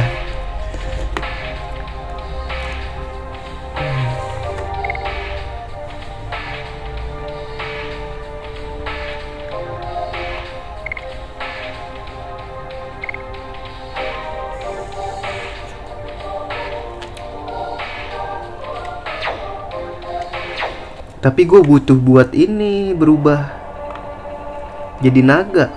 Tapi gue butuh buat ini berubah jadi naga.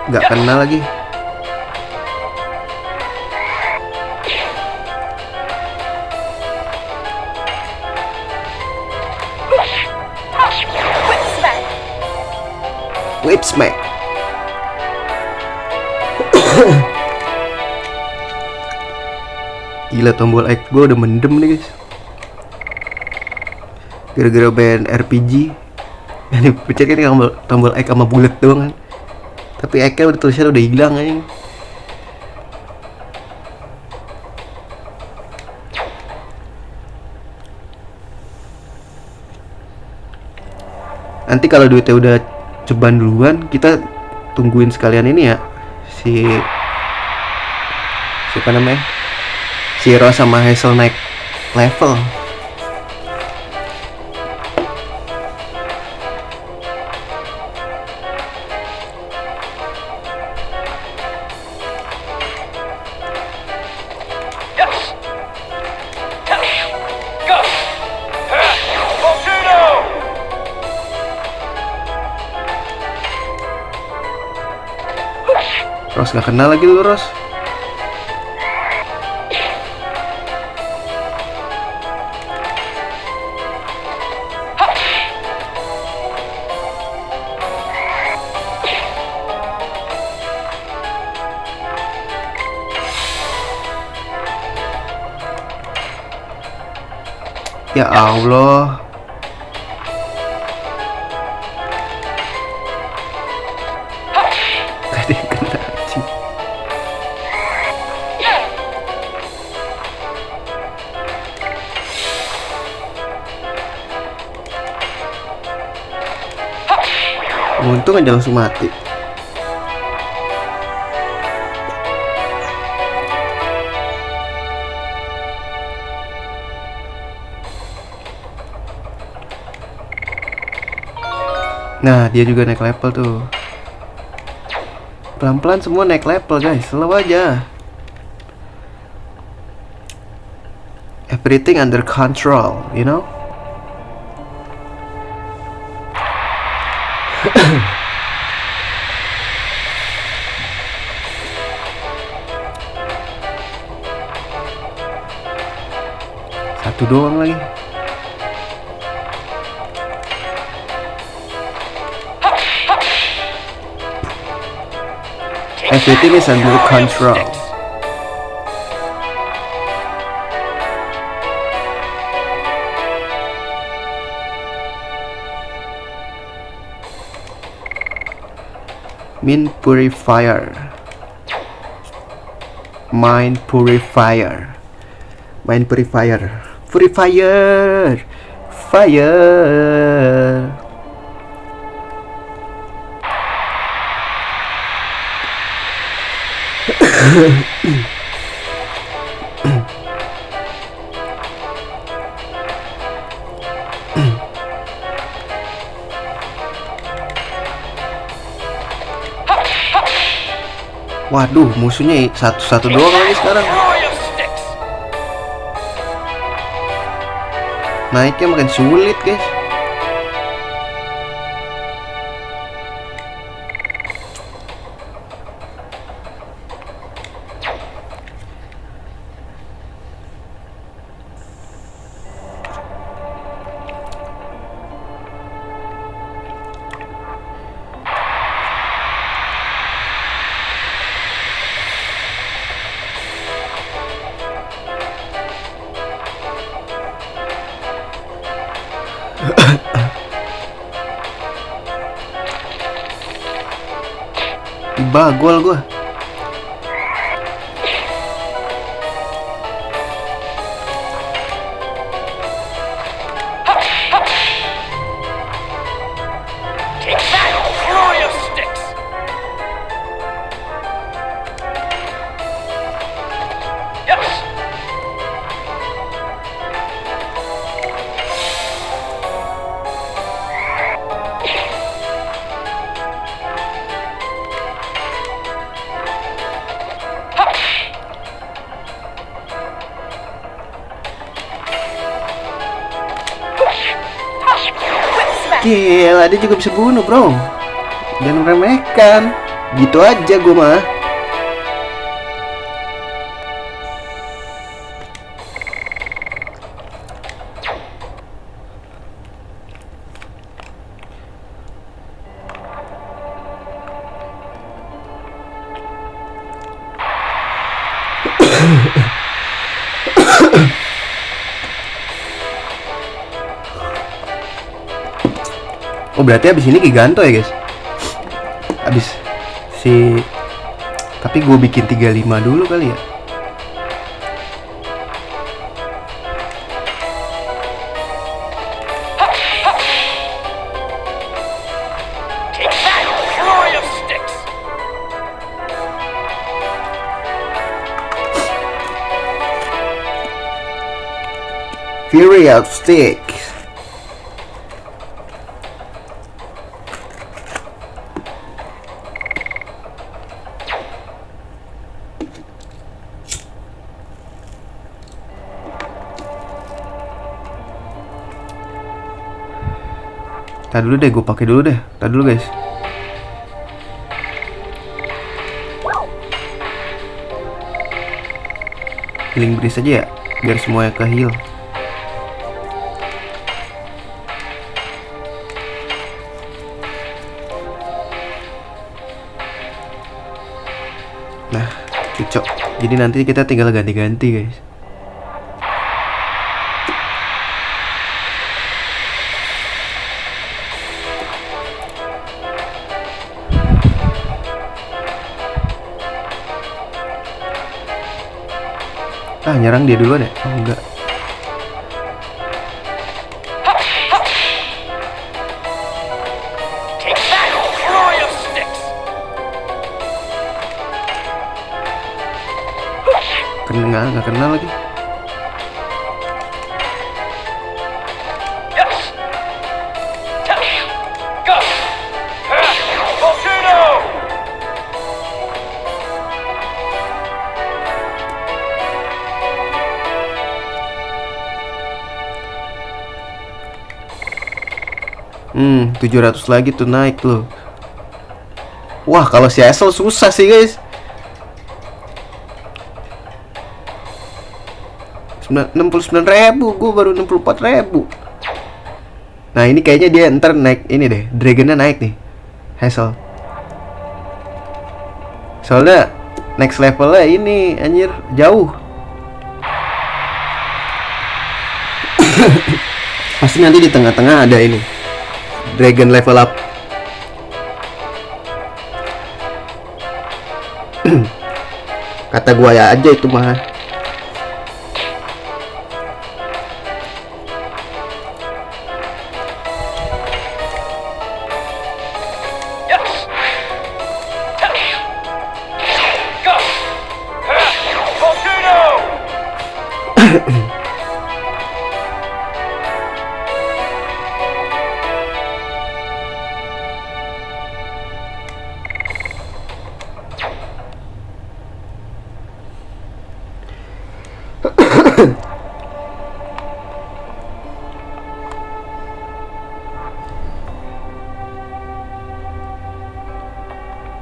Gak kena lagi. Whip smack. Gila, tombol X gue udah mendem nih guys. Gara-gara main RPG. Yang dipencet kan tombol X sama bulat doang kan. Tapi X-nya udah tulisannya udah hilang aja. Nanti kalau duitnya udah ceban duluan, kita tungguin sekalian ini ya, siapa namanya, si Rose sama Hazel naik level. Ros gak kenal lagi lu, Ros. Ya Allah. Gak ada yang kena sih. Untung aja langsung mati. Nah, dia juga naik level tuh. Pelan-pelan semua naik level guys, slow aja. Everything under control, you know. Satu doang lagi. Everything is under control. Mind purifier. Mind purifier. Mind purifier. Purifier. Fire. Waduh, musuhnya satu-satu doang lagi sekarang. Naiknya makin sulit guys. Bagol gua. Gila, dia juga bisa bunuh, bro. Jangan meremehkan. Gitu aja gue mah. Oh, berarti abis ini Giganto ya, guys? Abis si... Tapi gue bikin 35 dulu kali ya. Fury of Sticks. Tadi dulu deh, gue pakai dulu deh. Tadi dulu, guys. Healing breeze aja ya, biar semuanya ke heal. Nah, cocok. Jadi nanti kita tinggal ganti-ganti, guys. Ah, nyerang dia duluan ya? Oh, enggak. Nggak kenal lagi. Hmm, 700 lagi tuh naik tuh. Wah, kalau si Hazel susah sih, guys. 69.000, gue baru 64.000. Nah, ini kayaknya dia ntar naik ini deh, dragonnya naik nih, Hazel. Soalnya next levelnya ini anjir jauh. Pasti nanti di tengah-tengah ada ini, dragon level up. Kata gua ya aja itu mah.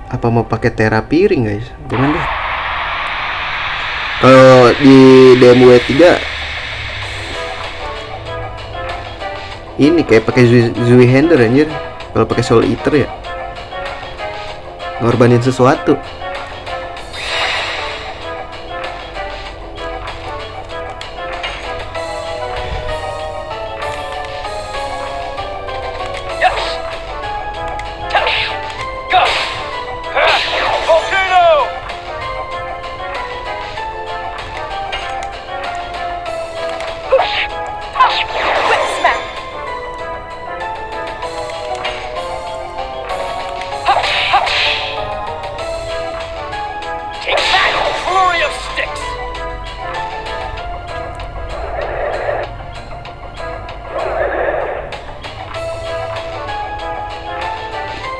Apa mau pakai terapi ring, guys? Jangan deh. Kalau di DMW 3 ini kayak pakai Zui Hander anjir. Kalau pakai Soul Eater ya ngorbanin sesuatu.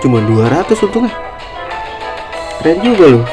Cuma 200 untungnya. Keren juga loh.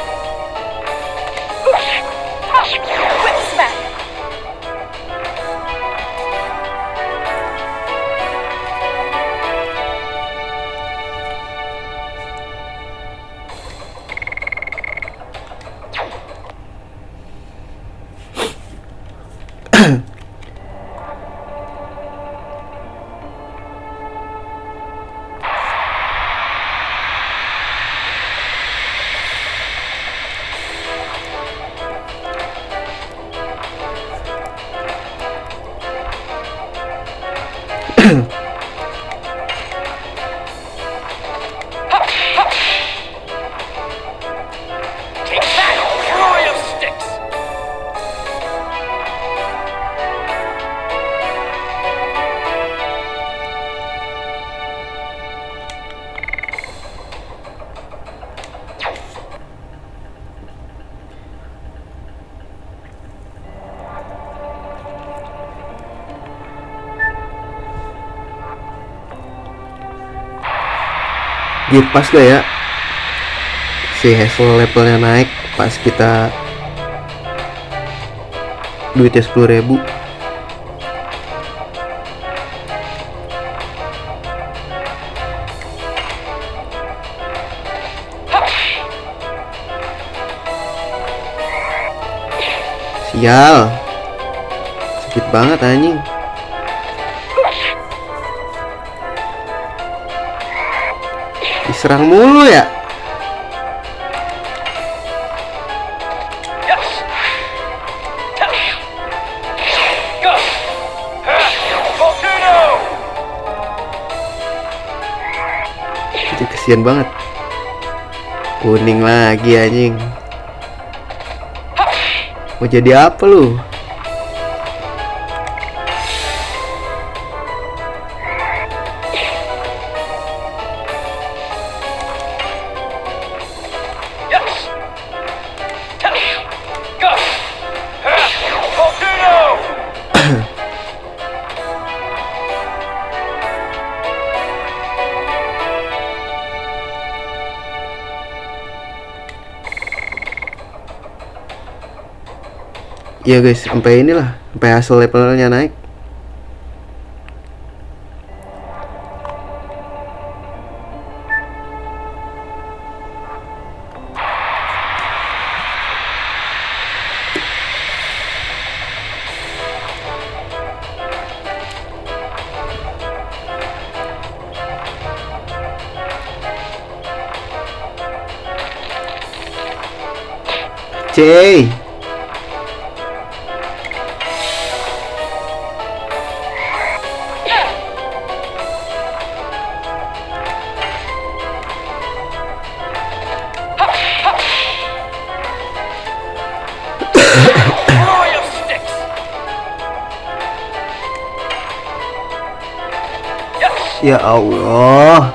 Gear pas gak ya? Si Hazel levelnya naik pas kita duitnya 10.000. Sial, sakit banget anjing. Diserang mulu ya. Itu kesian banget. Kuning lagi anjing. Mau jadi apa lu? Ya guys, sampai inilah, sampai hasil levelnya naik. Cey. Ya Allah.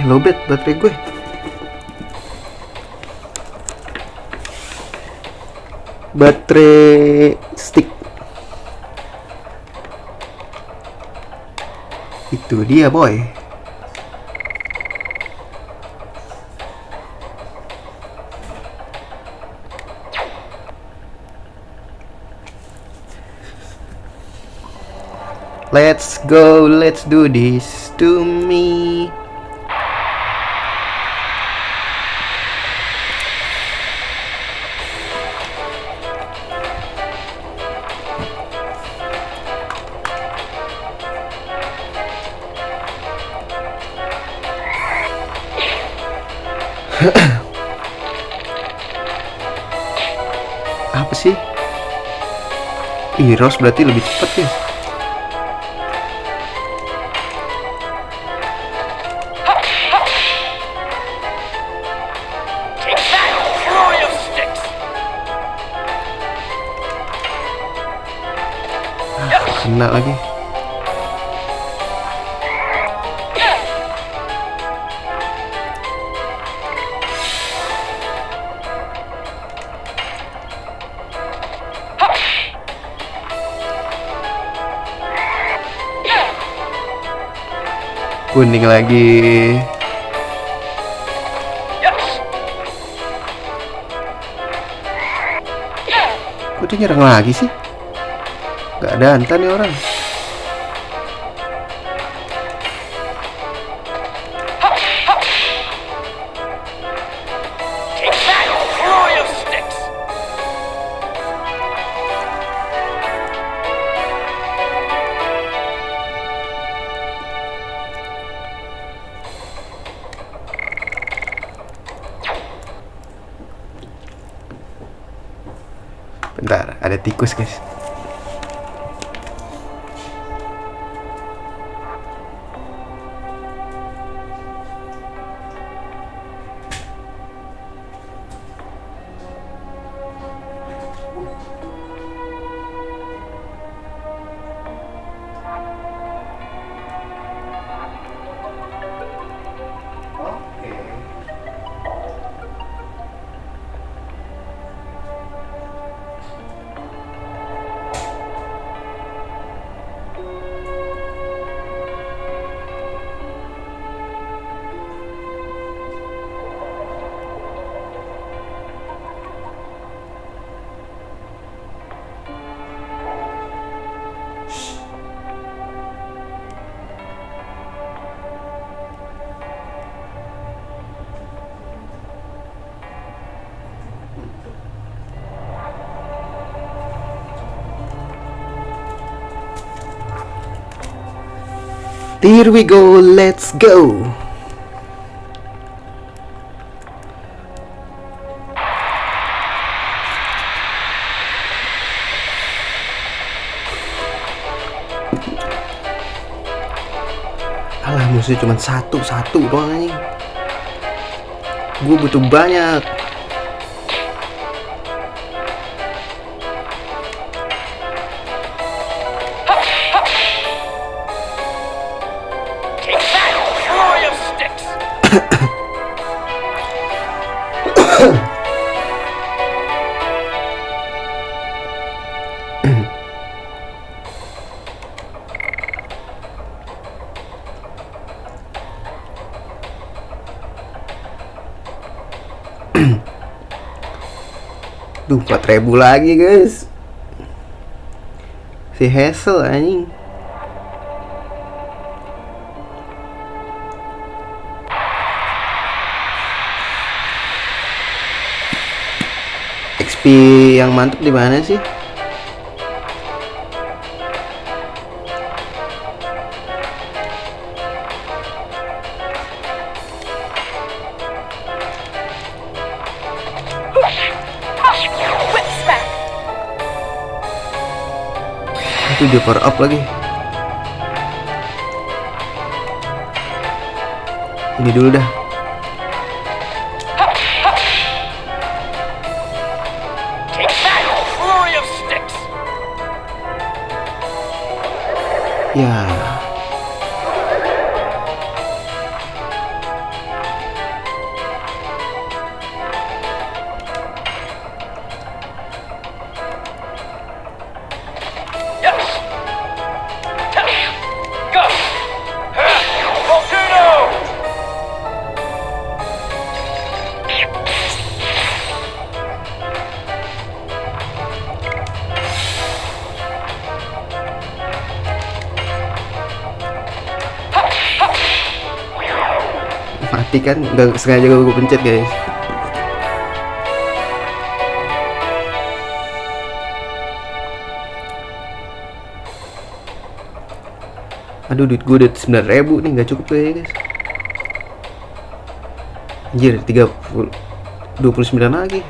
Lowbat baterai gue. Baterai stick. Itu dia boy. Let's go, let's do this to me. Apa sih? Heroes berarti lebih cepat ya. Kena lagi. Kuning lagi. Kok dia nyerang lagi sih? Gak ada anta nih orang. Bentar, ada tikus guys. Here we go, let's go. Alah, musuh cuma satu doang anjing. Gue butuh banyak. Duh, 4.000 lagi guys. Si Hazel anjing. XP yang mantap di mana sih? Itu dia power up lagi. Ini dulu dah. Ya. Mati kan, nggak sengaja gue pencet guys. Aduh, duit gue udah 9.000 nih, nggak cukup ya guys. Anjir, 29 lagi.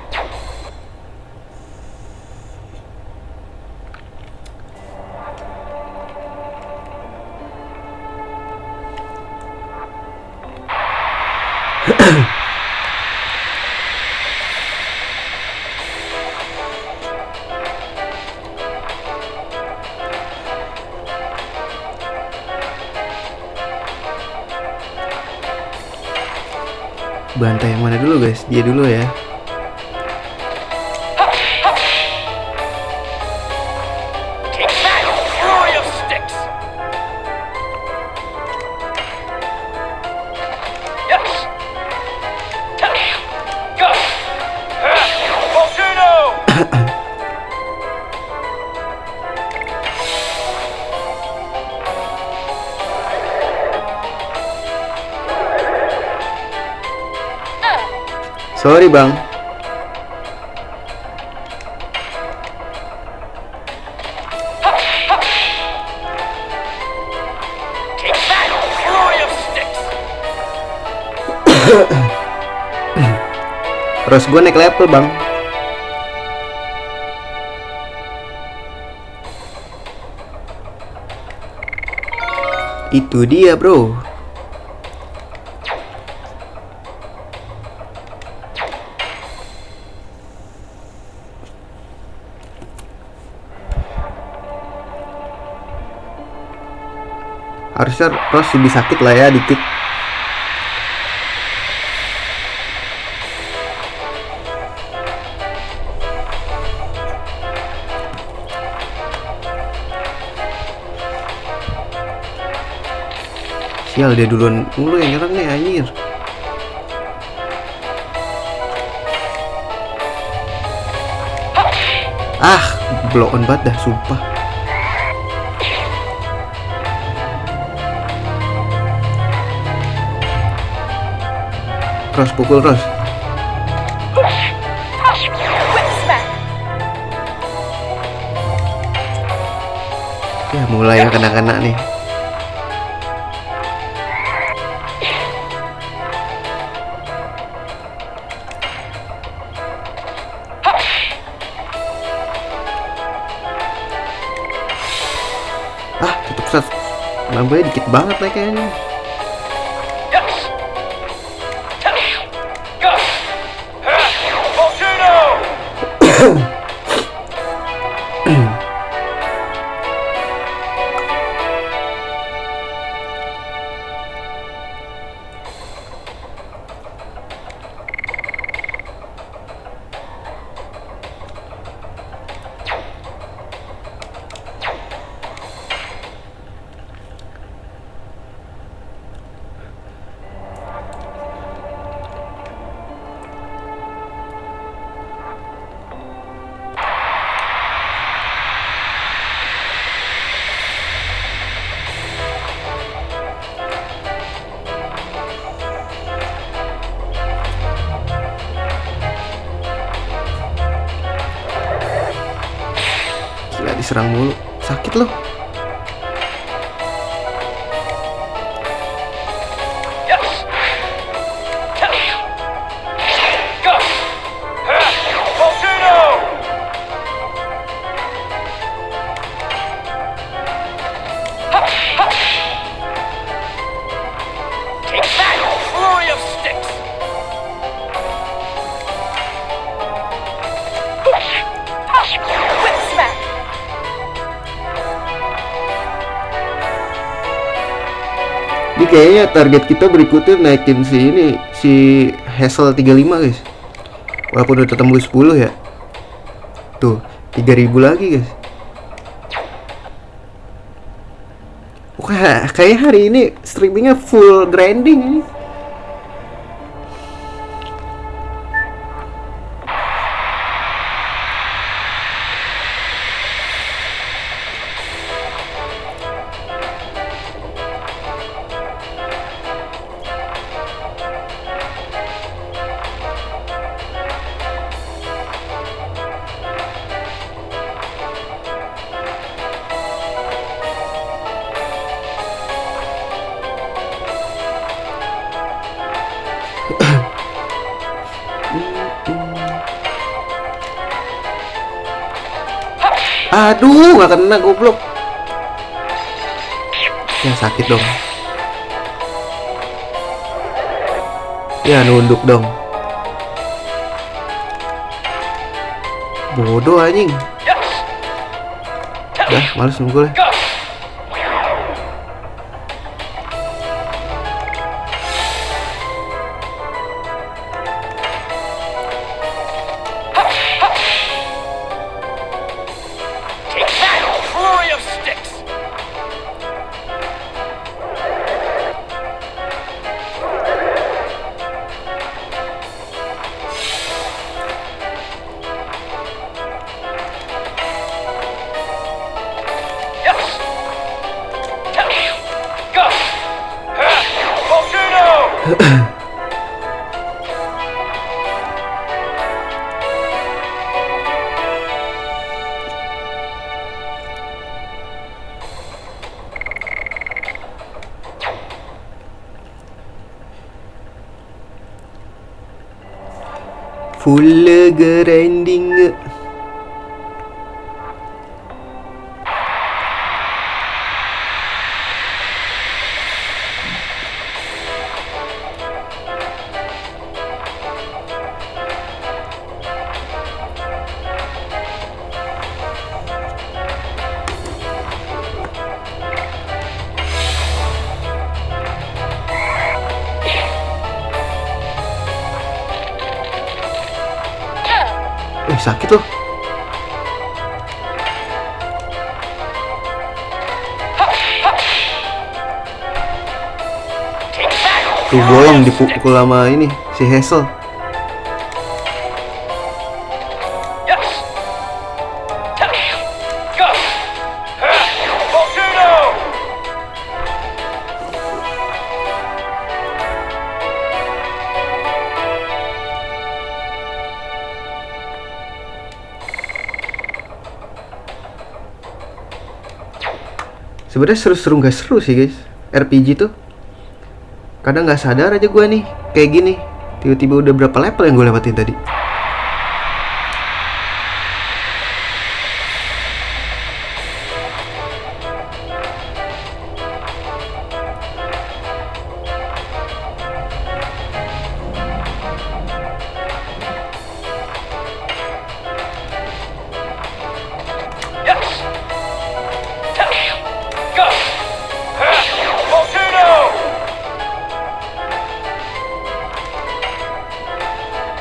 Bantai yang mana dulu guys? Dia dulu ya. Sorry bang. Terus gue naik level bang. Itu dia, bro. Harusnya Rose lebih sakit lah ya dikit. Sial, dia duluan mulu yang nyerang nih anjir. Blow on banget dah sumpah. Rose, pukul Rose. Ya mulai yang kena-kena nih. Tetep set. Nambahnya dikit banget lah kayaknya. Diserang mulu, sakit loh. Ini kayaknya target kita berikutnya naikin si Hazel 35 guys. Walaupun udah tembus 10 ya. Tuh 3000 lagi guys. Wah, kayaknya hari ini streamingnya full grinding. Aduh, gak kena goblok. Ya sakit dong. Ya nunduk dong. Bodoh anjing. Dah, males mukul. Full grinding. Sakit loh. Tuh bolong dipukul sama ini si Hazel. Sebenarnya seru-seru nggak seru sih guys, RPG tuh. Kadang nggak sadar aja gue nih kayak gini, tiba-tiba udah berapa level yang gue lewatin tadi.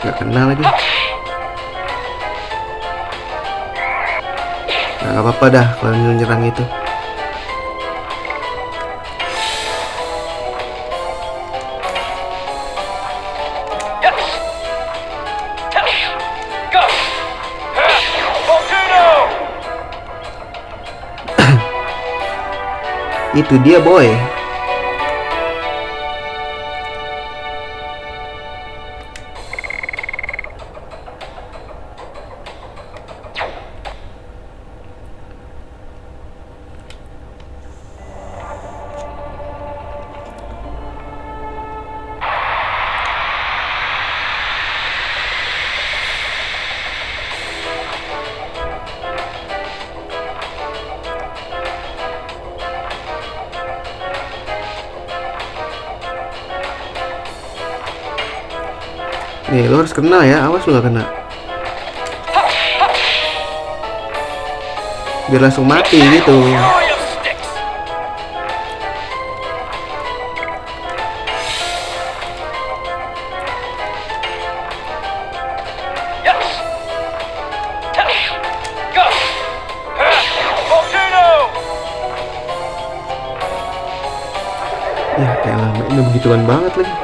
Gak kena lagi. Nah, gak apa-apa dah kalau nyerang itu. Itu dia boy. Nih, lo harus kena ya, awas lo gak kena. Biar langsung mati gitu. Ya, kayak lama ini begituan banget lagi.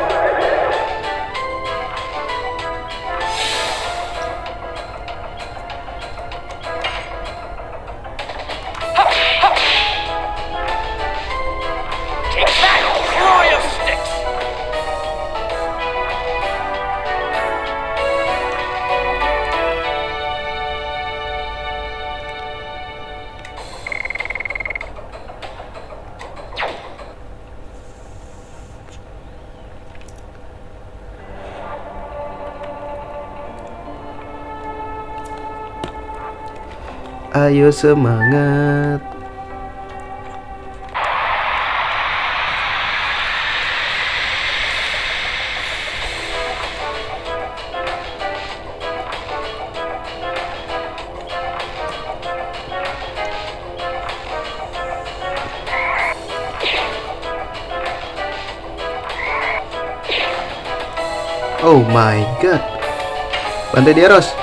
Ayo semangat. Oh my god. Bantai dia, Ros.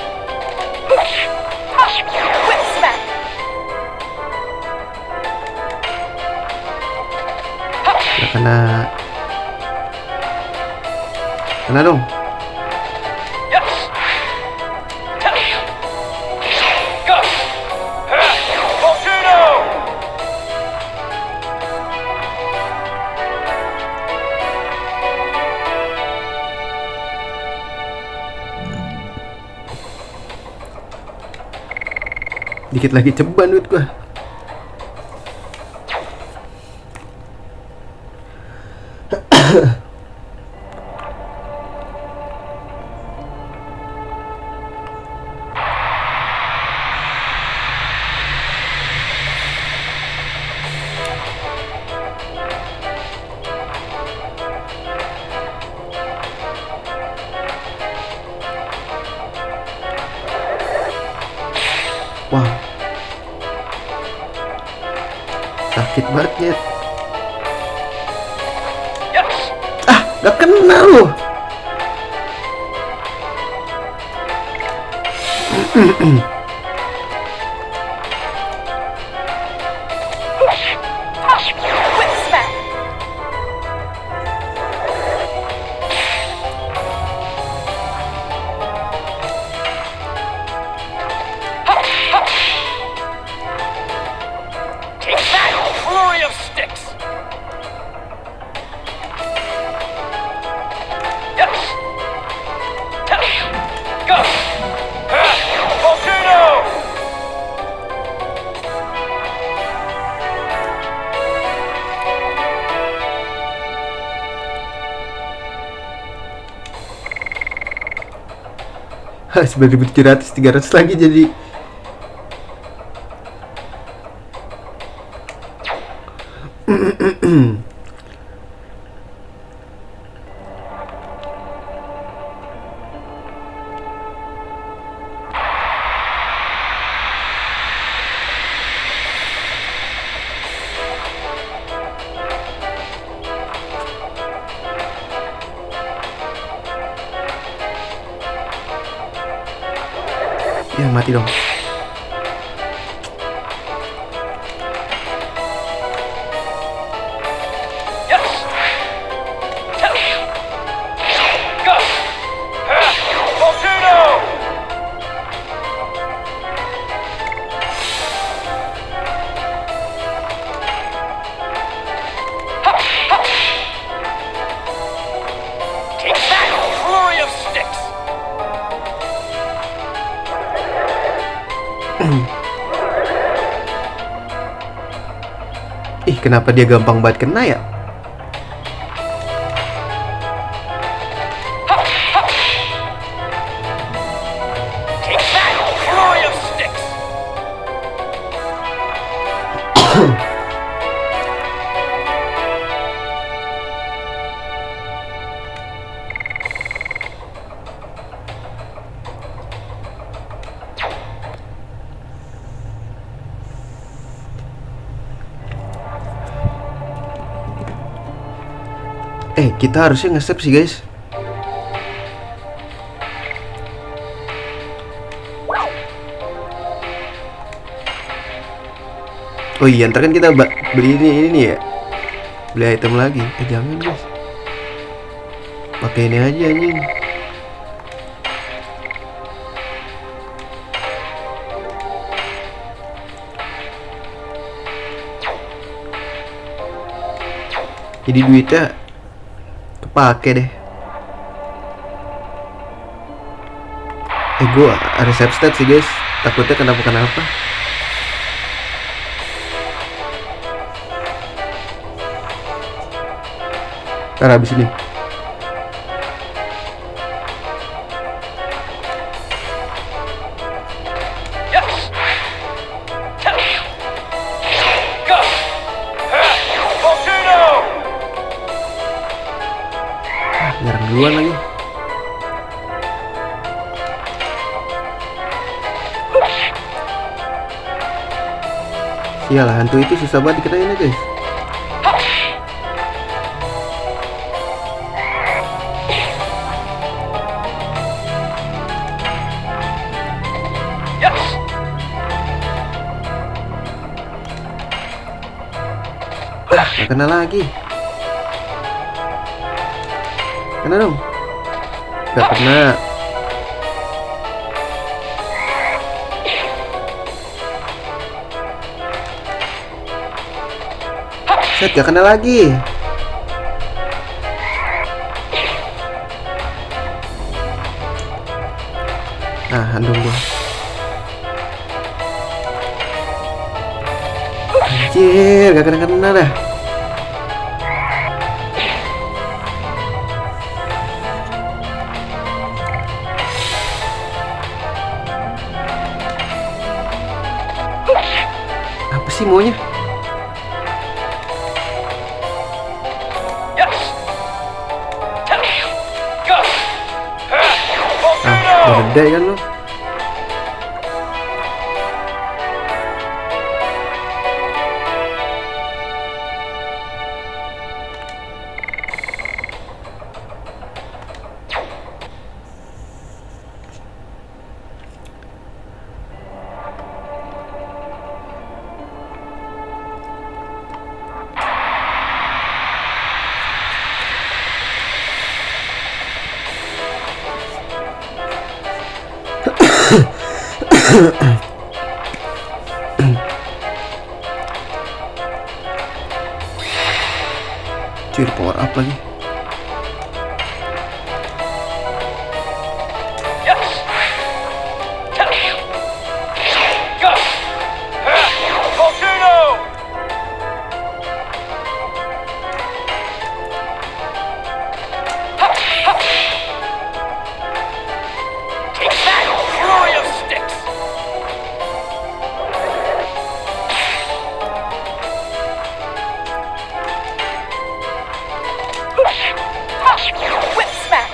Kena dong. Dikit lagi ceban duit gua. Wah, sakit banget ya. Ah, gak kena loh. Whip smack. Take that! Flurry of sticks! Yes! Go! Volcano! Hah, 9.700, 300 lagi jadi. Ya mati dong. Yes! Go! Volcano! Take that! Flurry of sticks! Ih, kenapa dia gampang banget kena ya? Take that! Flurry of sticks! Kita harusnya nge-save sih guys. Oh iya, ntar kan kita beli ini ya. Beli item lagi. Jangan guys. Pakai ini aja anjing. Jadi duitnya kepake deh. Gue ada save stat sih guys. Takutnya kenapa-kenapa. Ntar habis ini. Yes! Go! Volcano! Nyerang duluan lagi. Sialah, hantu itu susah banget dikenain ya guys. Yes! Gak kena lagi. Kena dong. Gak kena. Set, gak kena lagi. Nah, handung gua. Anjir, gak kena-kena dah. Apa sih maunya? Yes! Go! Ah, Volcano! gede kan lo? Ciri power up lagi. Yes. Go. Volcano. Take that, flurry of sticks. Whip smack.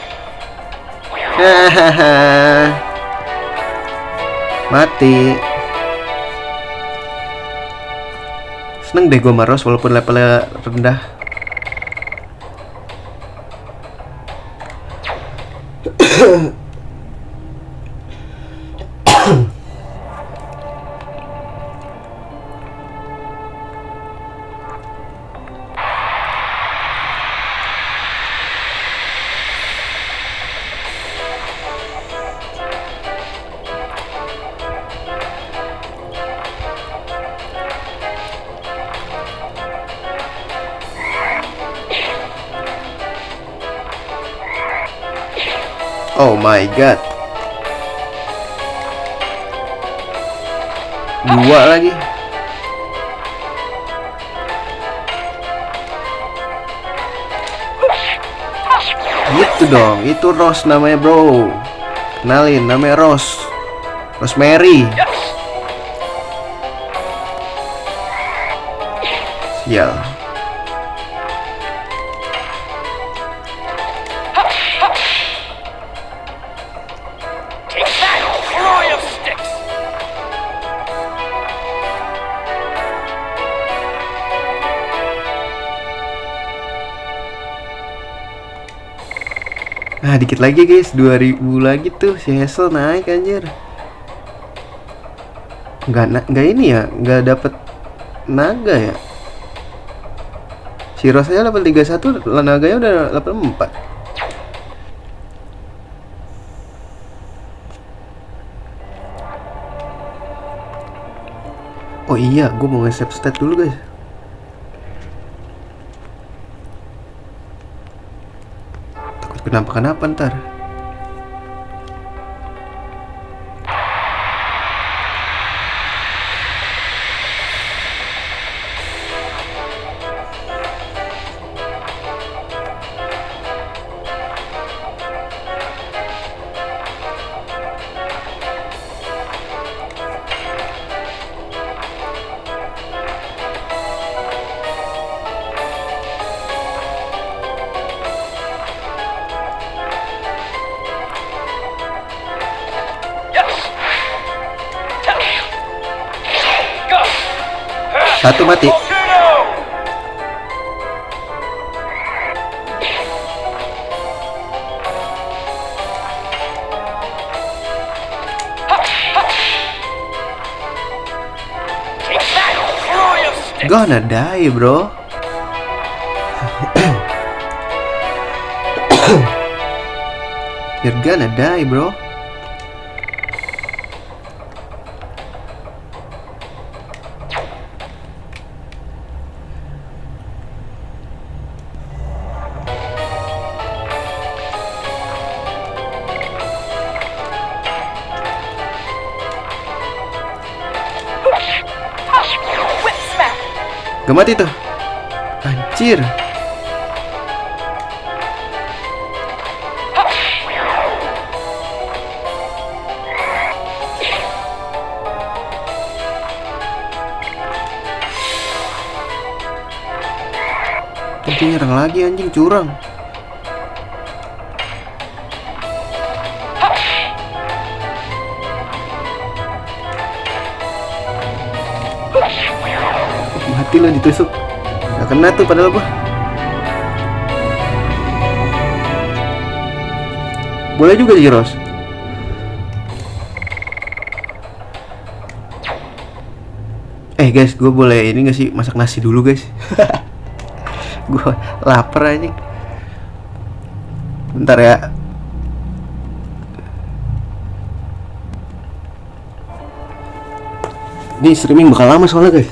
Hahaha. Mati. Seneng deh gue Maros walaupun levelnya rendah. Oh my god. Dua lagi. Gitu dong, itu Rose namanya bro. Kenalin, namanya Rose. Rosemary. Yes. Sial. Take that, flurry of sticks. Nah, dikit lagi guys, 2000 lagi tuh si Hazel naik anjir. Nggak ini ya, nggak dapet naga ya. Si Rose aja level 31, naganya udah level 4. Oh iya, gue mau nge-save stat dulu guys. Takut kenapa-kenapa ntar. Yes. Go. Satu mati. Volcano. Take that, flurry of sticks. Gonna die bro. You're gonna die bro. Whip smack. Gak mati tuh. Anjir. Anjing nyerang lagi anjing curang. Mati lo ditusuk. Gak kena tuh padahal gua. Boleh juga sih Ros. Guys, gue boleh ini gak sih masak nasi dulu guys? Gue lapar aja. Bentar ya. Ini streaming bakal lama soalnya guys.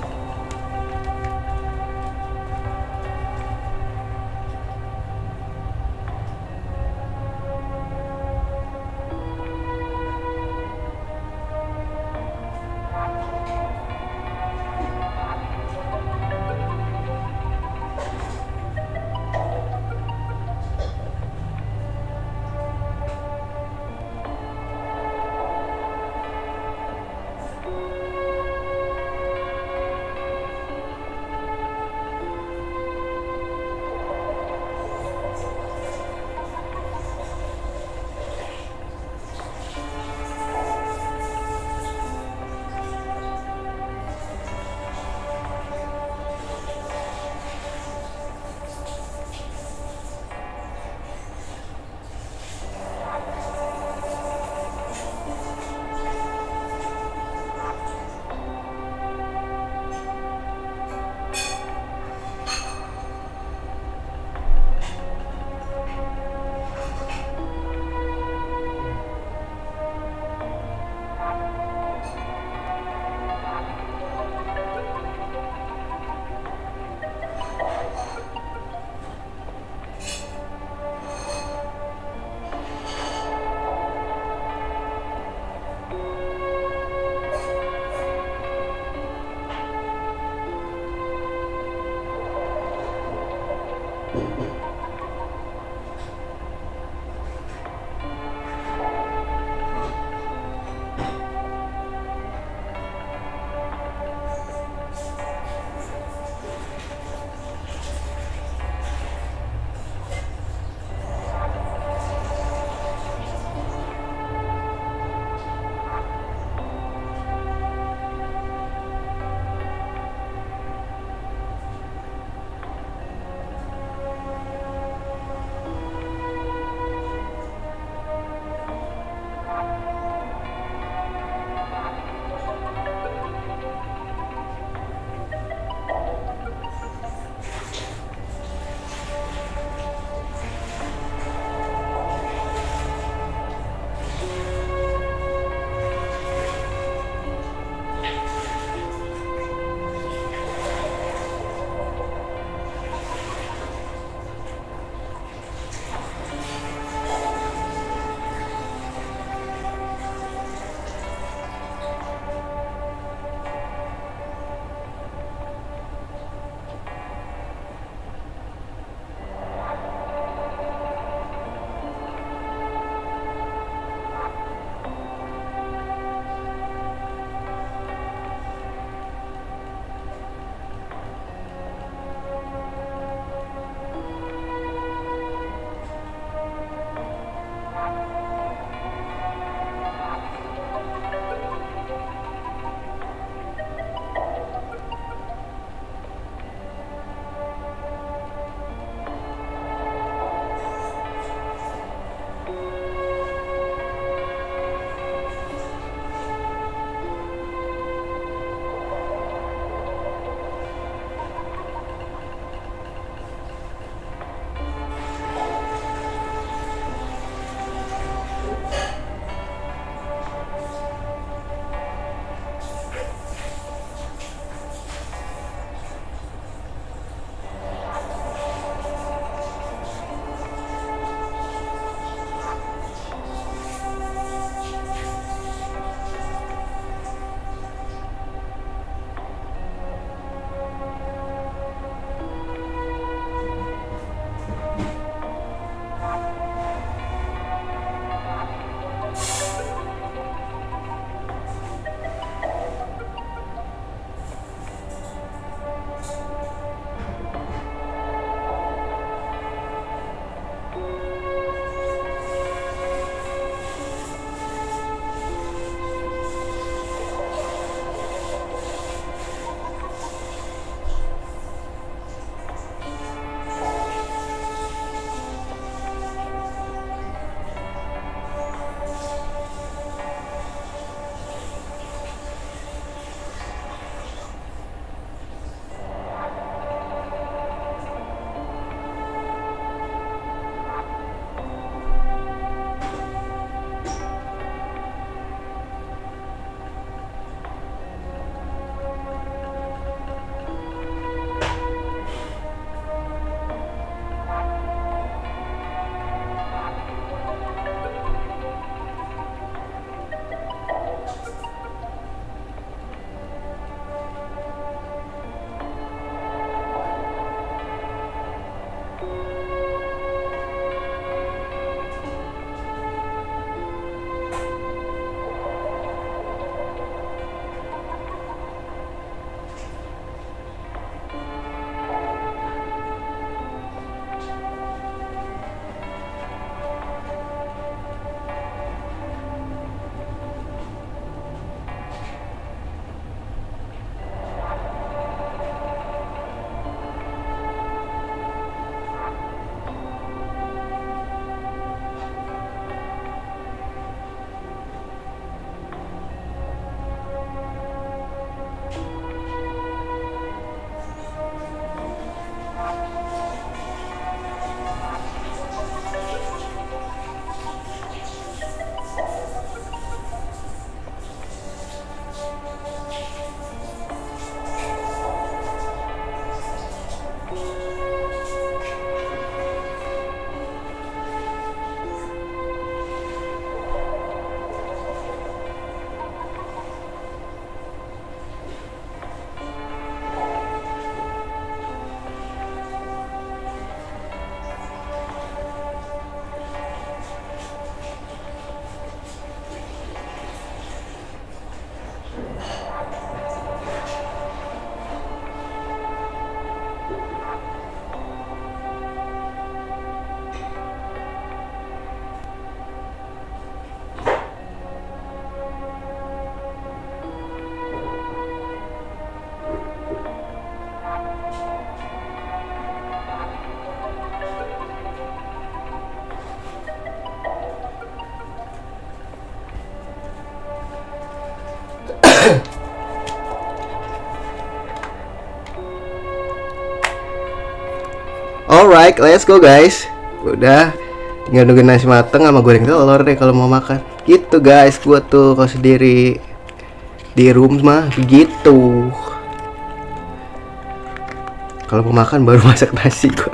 Alright, let's go guys. Udah, tinggal nunggu nasi mateng sama goreng telur deh kalau mau makan. Gitu guys, gua tuh kalau sendiri di room mah begitu. Kalau mau makan baru masak nasi gua.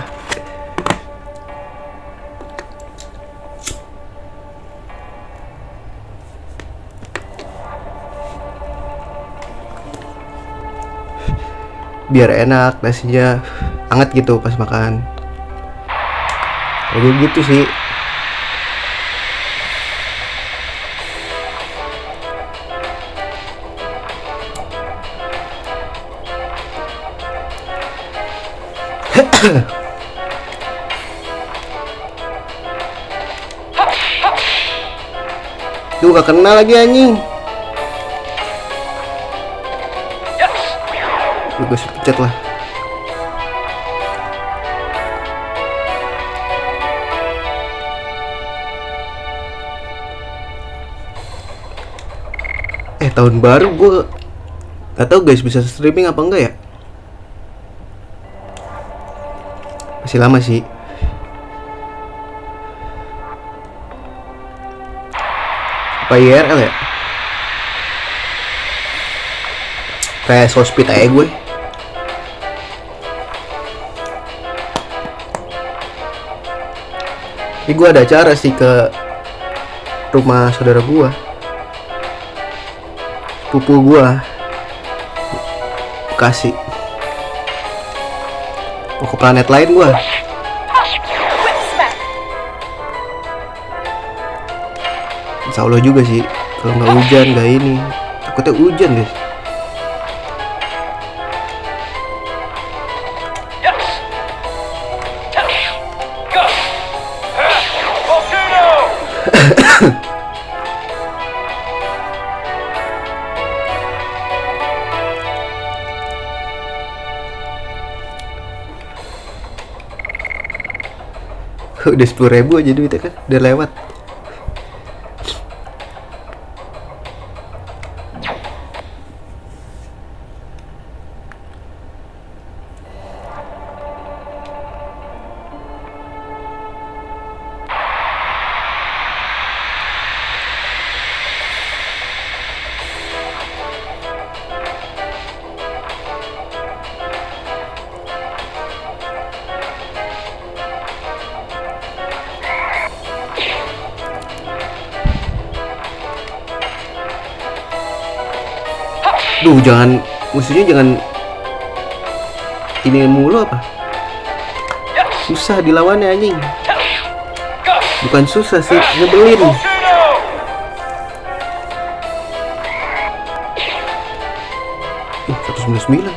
Biar enak nasinya hangat gitu pas makan. Kalau gitu sih. Tuh gak kena lagi anjing. Gue pencet lah. Tahun baru gue gak tau guys bisa streaming apa enggak ya. Masih lama sih. Apa IRL ya? Kayak so speed aja gue. Ini gue ada acara sih ke rumah saudara gue, sepupu gue, Bekasi. Mau ke planet lain gue. Insya Allah juga sih. Kalau nggak hujan, nggak ini. Takutnya hujan guys. Udah 10.000 aja duitnya kan, udah lewat. Duh, jangan, musuhnya jangan ini mulu apa? Susah dilawannya anjing. Bukan susah sih, nyebelin. 199.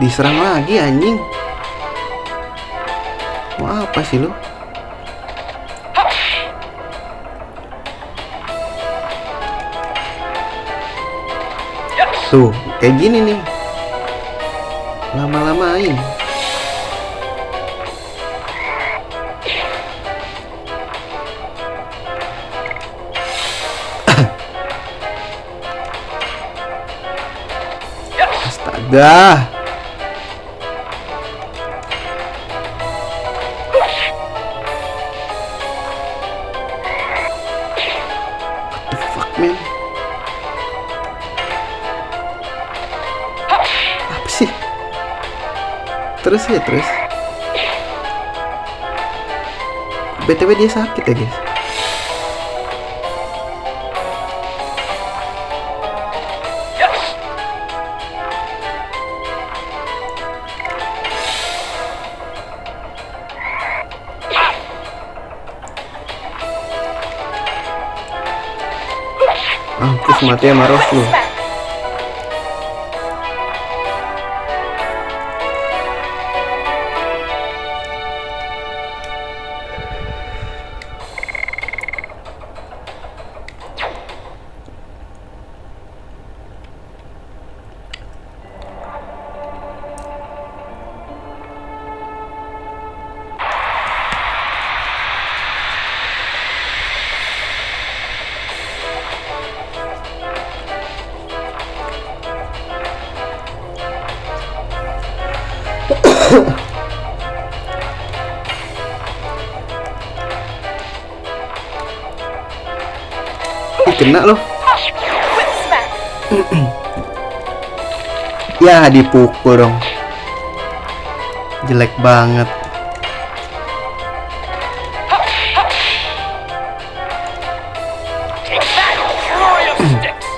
Diserang lagi anjing. Mau apa sih lo? Tuh, kayak gini nih. Lama-lamain. Astaga. What the fuck, man? Apa sih? Terus ya, terus. BTW dia sakit ya, guys. Mampus mati sama Ros lu. kena loh. Whip smack. Ya dipukul dong. Jelek banget. Take that, flurry of sticks.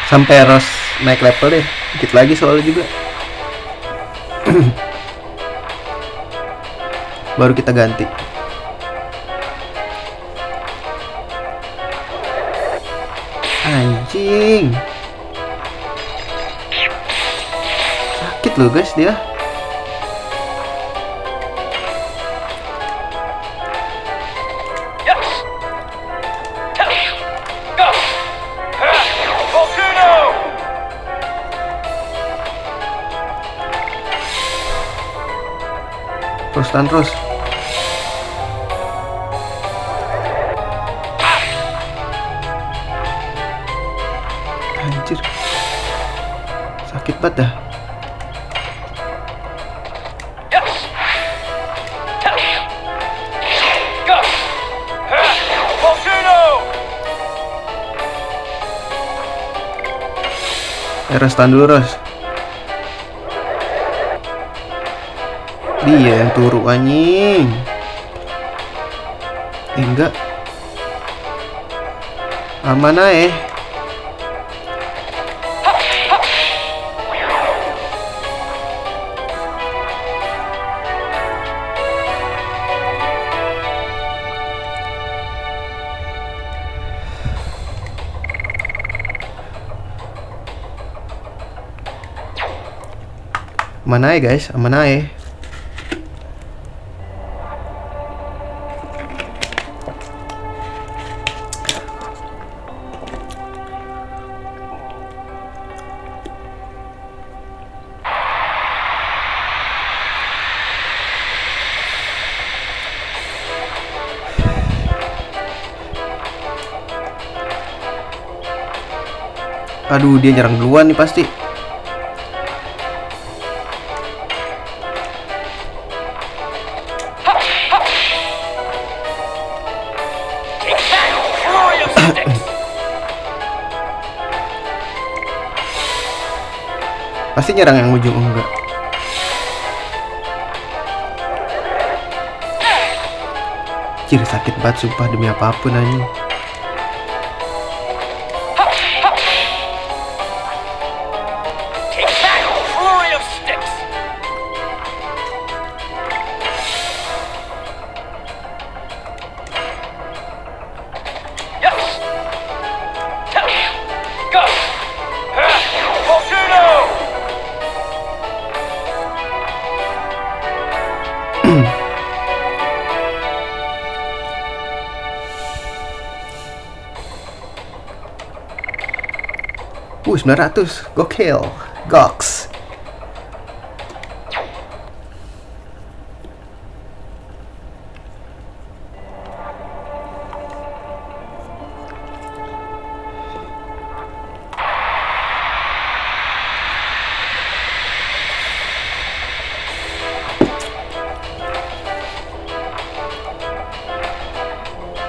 Sampai Rose naik level deh. Dikit lagi soalnya juga. Baru kita ganti. Anjing. Sakit loh guys dia. Yes. Go. Volcano. Terus. Anjir. Sakit banget dah. Yes. Go. Volcano. Ros, tahan dulu Ros. Dia yang turu anjing. Enggak. Aman aja. Aman aja guys, aman aja. Aduh, dia nyerang duluan nih pasti. Take that, flurry of sticks. Pasti nyerang yang ujung enggak. Ciri sakit banget sumpah demi apapun anjing. Take that, flurry of sticks. Yes. Go. Volcano. Uh, 900. Gokil. Goks.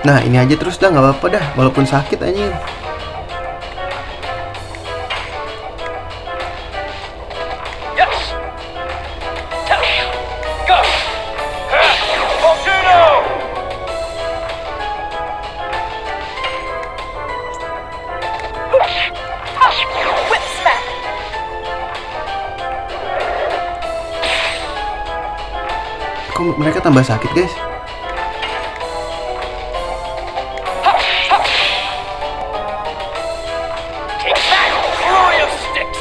Nah, ini aja terus dah, nggak apa-apa dah, walaupun sakit anjing. Yes. Go. Volcano. Whip smack. Kok mereka tambah sakit guys? Take that, flurry of sticks.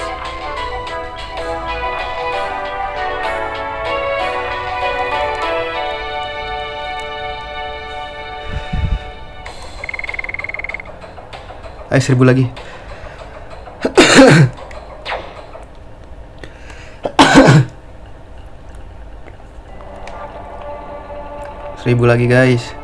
Ayo 1000 lagi. 1000 lagi guys.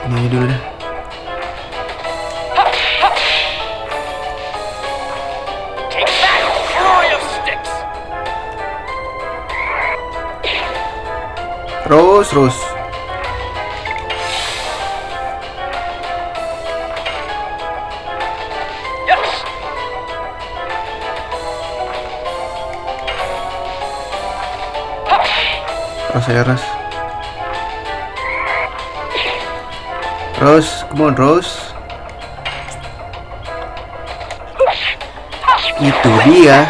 Ini aja dulu dah. Take that, fury of sticks! Terus. Yes! Terus aja Ros. Terus, come on Rose. Itu dia.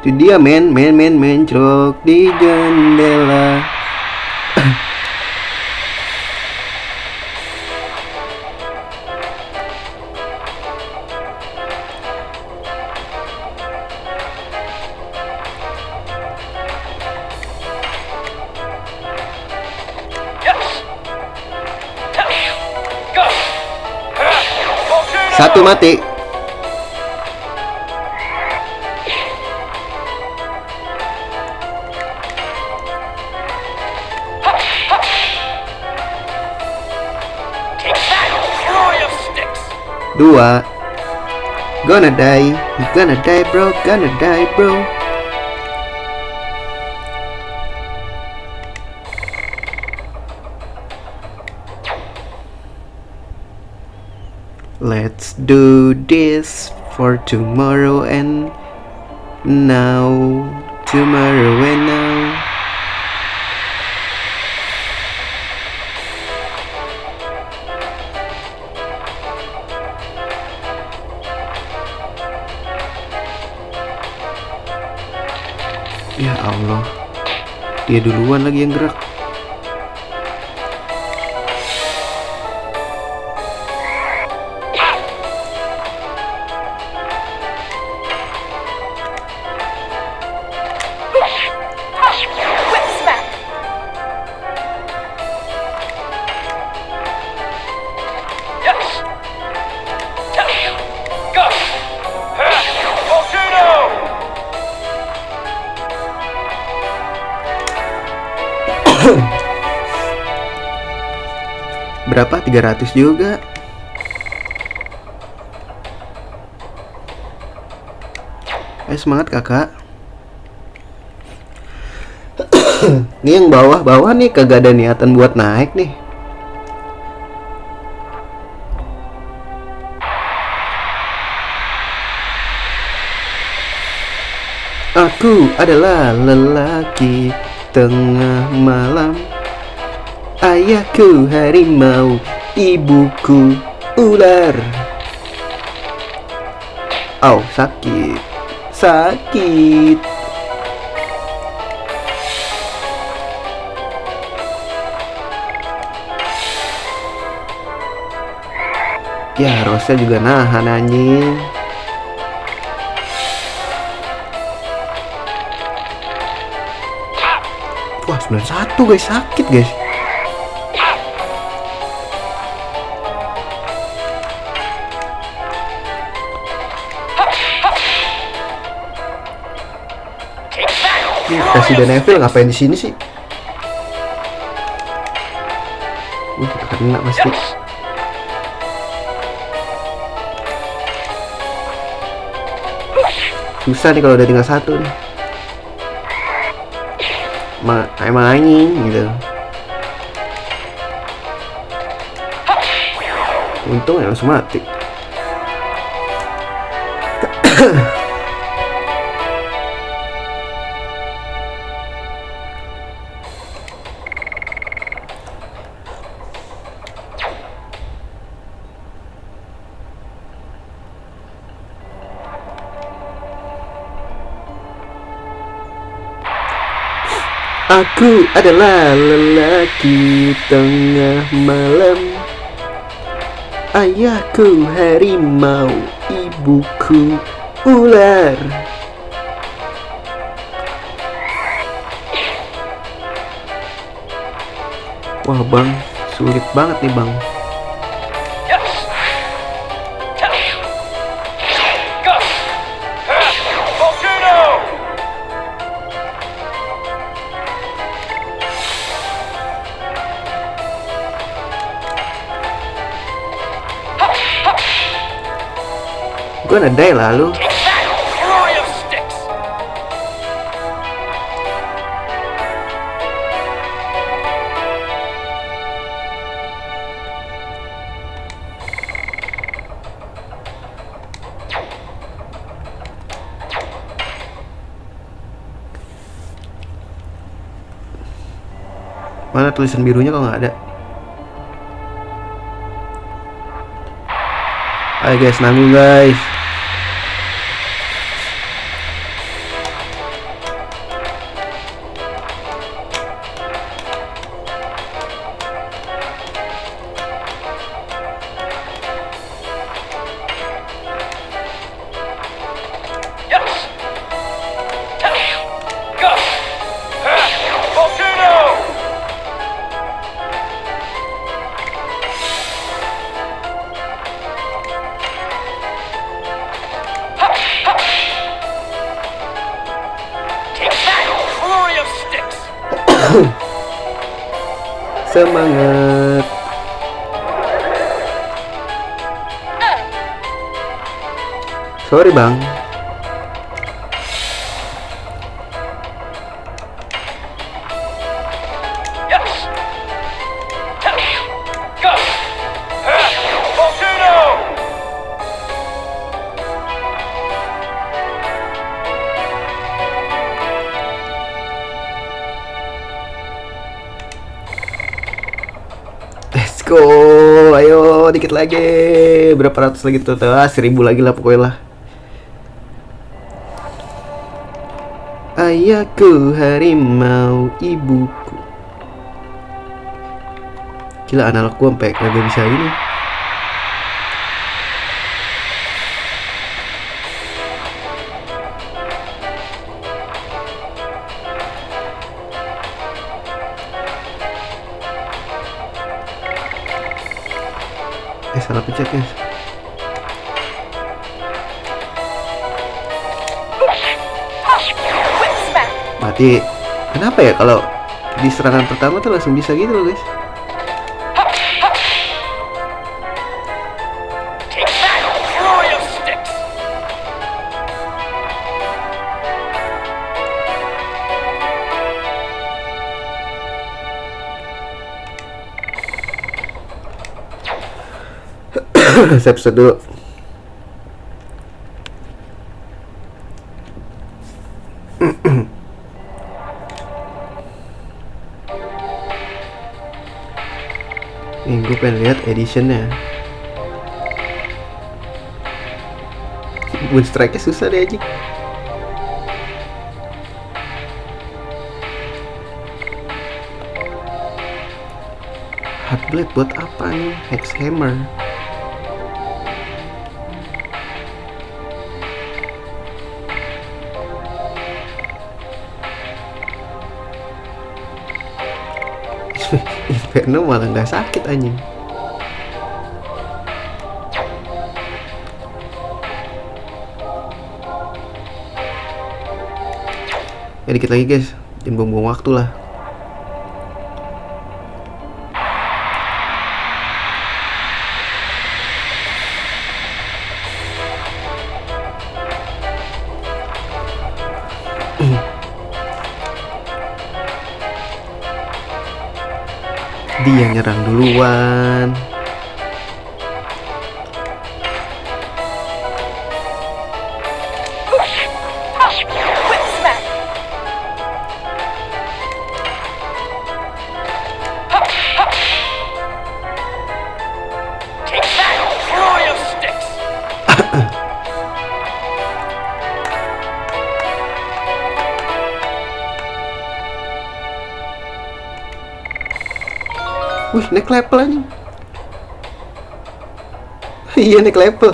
Itu dia men mencrok di jendela. Yes! Go! Volcano! Satu mati. Take that, fury of sticks! Dua. Gonna die bro, gonna die bro. Let's do this for tomorrow and now. Tomorrow and now. Ya Allah, dia duluan lagi yang gerak. Whip smack! Yes! Go! Volcano! Berapa? 300 juga. Semangat kakak. Nih yang bawah nih kagak ada niatan buat naik nih. Aku adalah lelaki tengah malam. Ayahku harimau, ibuku ular. Au, sakit. Ya, Rosa juga nahan anjing. Wah, 91 guys, sakit guys. Resident Evil ngapain di sini sih? Kena pasti. Susah nih kalau udah tinggal satu nih. Emang anjing gitu. Untung ya langsung mati. Aku adalah lelaki tengah malam. Ayahku harimau, ibuku ular. Wah bang, sulit banget nih bang. Yes. Go. Volcano. Gue nadai lalu. Take that. Flurry of sticks. Mana tulisan birunya kok nggak ada? Ayo guys, nanggung guys. Yes. Go. Volcano. Take that. Flurry of sticks. Semangat. Sorry bang. Yes. Go. Volcano. Let's go. Ayo dikit lagi. Berapa ratus lagi tuh? 1000 lagi lah pokoknya lah. Ayahku harimau, ibuku. Gila analogku sampai kagak bisa ini. Salah pencet guys. Quick smack. Mati. Kenapa ya kalau di serangan pertama tuh langsung bisa gitu loh guys? Take that. Flurry of sticks. Saya pesan dulu. Nih gue pengen lihat editionnya. Moon strike-nya susah deh aja. Hardblade buat apa nih? Hexhammer. Inferno malah nggak sakit anjing. Ya dikit lagi guys, jangan buang-buang waktu lah. Dia nyerang duluan. Quick smack. Take that. Flurry of sticks. Wih, naik level anjing. Iya, naik level.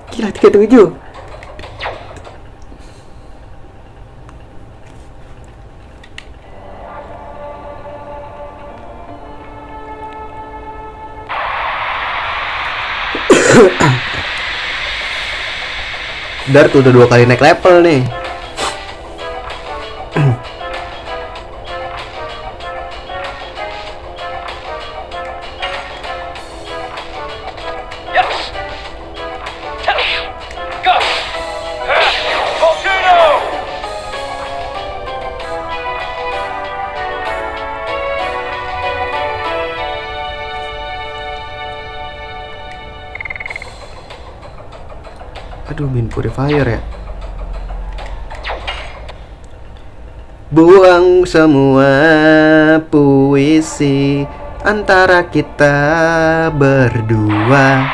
Gila, 37. Dar tuh udah 2 kali naik level nih. Yes! Go! Volcano! Aduh, min purifier ya. Buang semua puisi antara kita berdua.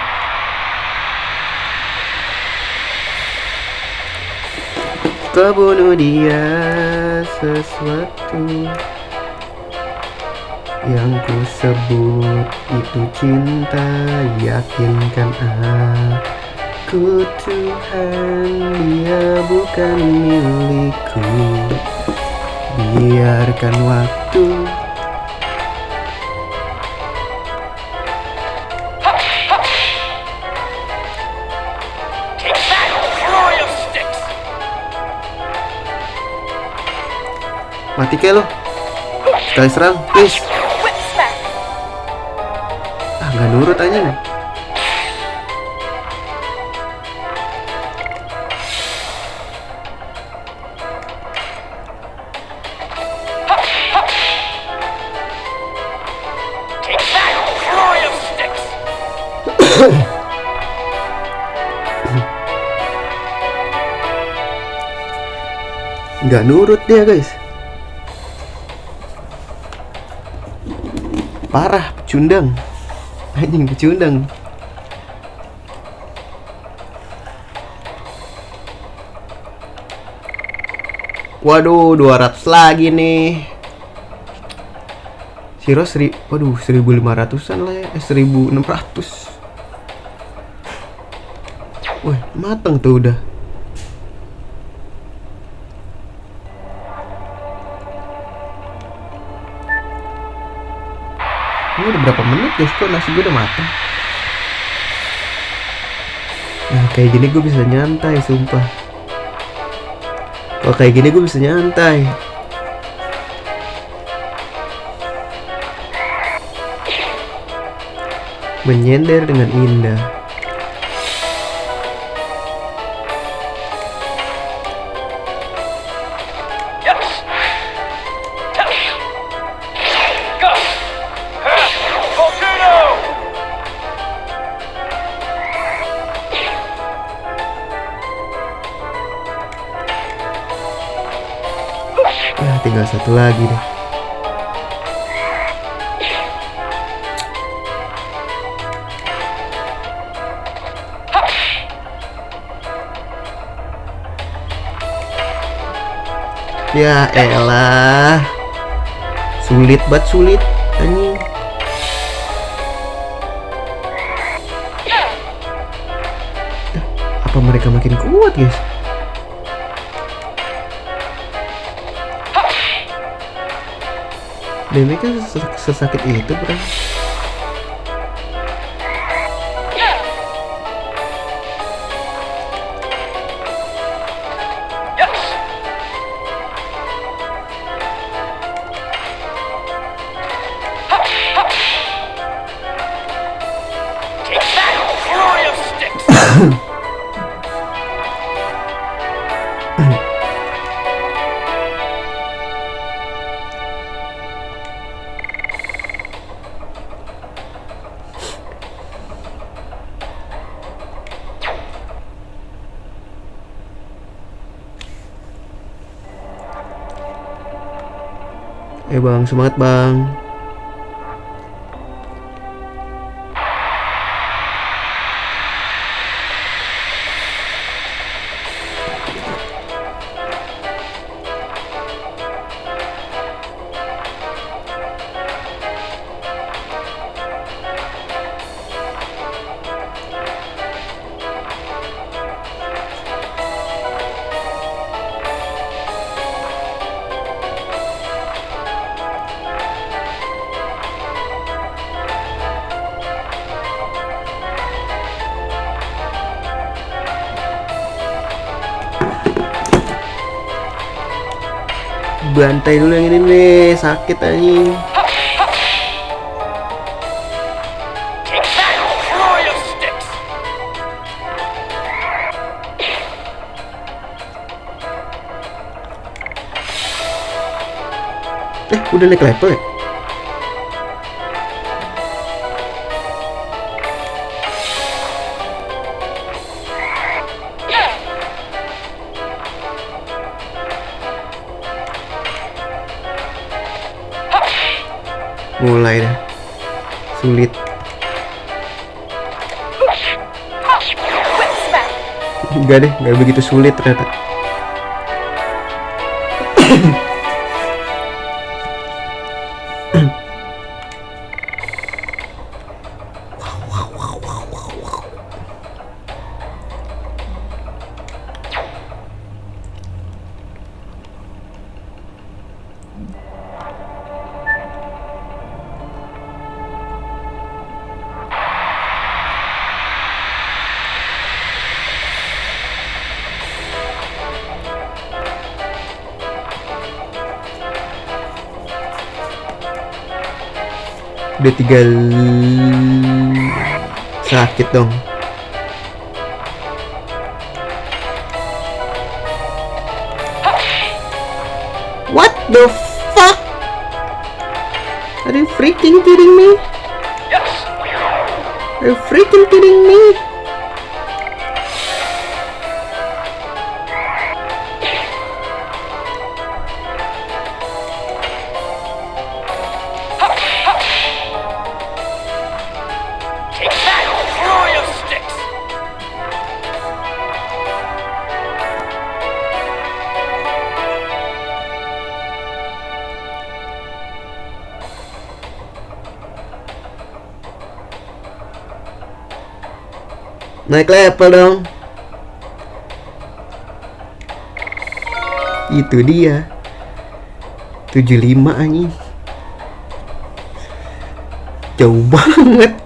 Kau bunuh dia sesuatu yang ku sebut itu cinta. Yakinkan aku Tuhan, dia bukan milikku. Biarkan waktu Take that! Fury of sticks! mati ke lo. Sekali serang, please. Whip smack! Ah, nggak nurut aja nih. Take that! Fury of sticks! Nggak nurut dia, guys. Parah, pecundang. Anjing, pecundang. Waduh, 200 lagi nih. Siro waduh, 1500-an lah ya. 1600. Wih, mateng tuh udah. Ini udah berapa menit guys, kok nasi gue udah mateng. Nah, kayak gini gue bisa nyantai, sumpah. Kalau kayak gini gue bisa nyantai. Menyender dengan indah. Yes! Go! Volcano! Nah, tinggal satu lagi deh. Ya elah, sulit banget, sulit anjing. Apa mereka makin kuat guys? Damage-nya sesakit itu bro. Yes! Take that! Fury of sticks! Bang, semangat bang. bantai dulu yang ini nih, sakit anjing. Take that, royal sticks. Udah naik level ya? Mulai dah sulit. Quick smack. Enggak deh, nggak begitu sulit ternyata. Udah tinggal sakit dong. What the fuck? Are you freaking kidding me? Yes. Are you freaking kidding me? Take that, royal sticks. Naik level dong. Itu dia 75 anjing. Jauh banget.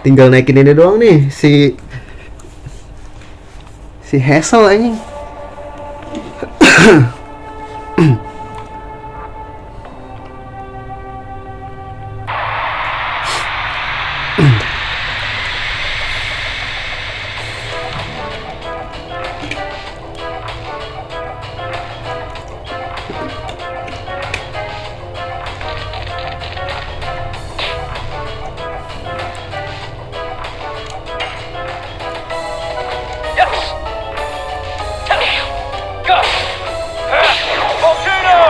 Tinggal naikin ini doang nih, si Hazel anjing. Yes. Go. Volcano.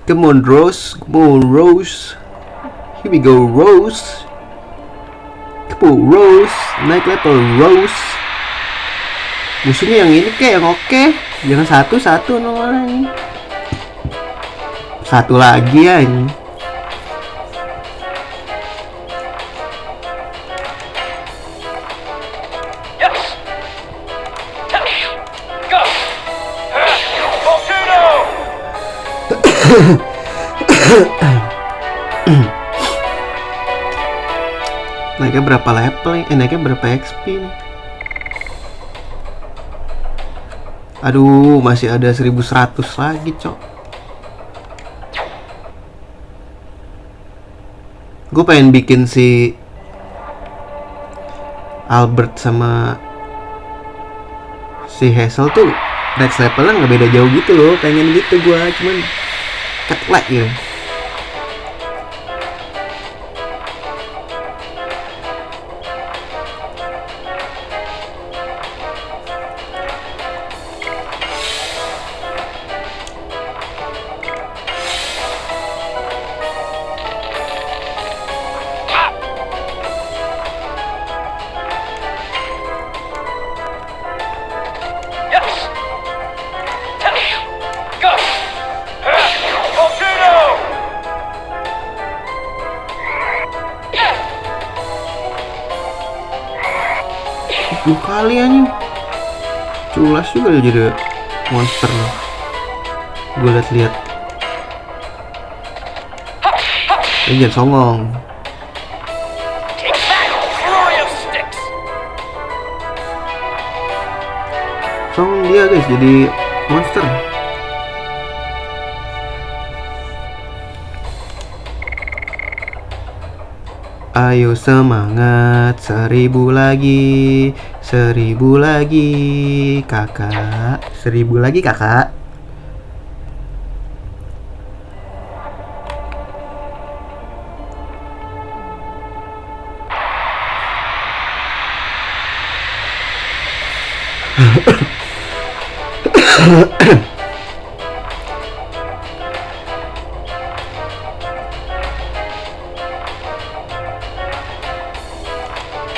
Come on Rose, come on Rose. Here we go Rose. Come on Rose, naik level Rose. Musuhnya yang ini kayak yang oke. Jangan satu nomornya. Satu lagi ya ini. Yes. Go. Volcano. Naiknya berapa level nih? Naiknya berapa XP nih? Aduh, masih ada 1100 lagi, cok. Gue pengen bikin si Albert sama si Hazel tuh next levelnya nggak beda jauh gitu loh. Pengen gitu gue, cuman ketlek gitu. Yes. Go. Volcano. Dua kali anjing. culas juga dia jadi monster loh. Gue liat-liat. Jangan songong. Take that, flurry of sticks. Songong dia guys jadi monster. Ayo semangat, 1000 lagi, 1000 lagi kakak, 1000 lagi kakak.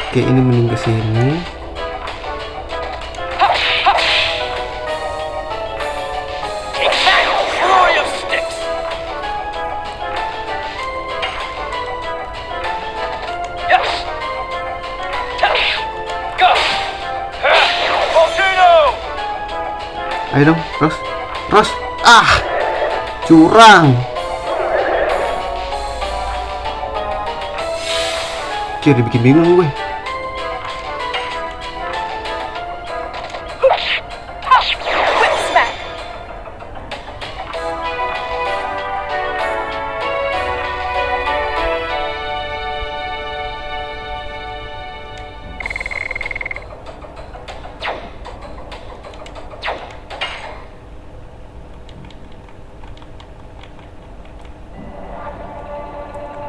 Oke, ini mending kesini. Take that, flurry of sticks. Yes. Go. Volcano. Ayo dong, Ros. Ros. Ah. Curang. Jadi bikin bingung gue. Quick smack.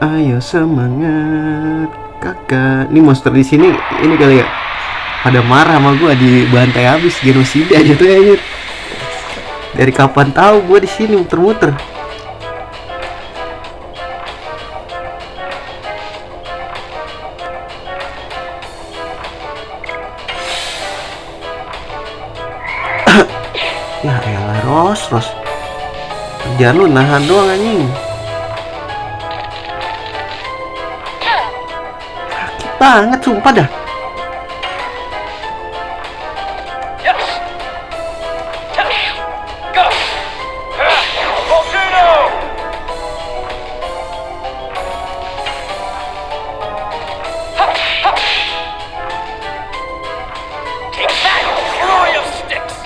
Ayo semangat kakak. Ini monster di sini ini kali ya. Pada marah sama gua, dibantai habis, genosida aja tuh ya. Dari kapan tahu gua di sini muter-muter. Ya elah Ros. Kerjaan lu nahan doang anjing. Sakit banget sumpah dah. Yes. Go. Volcano. Take that, flurry of sticks.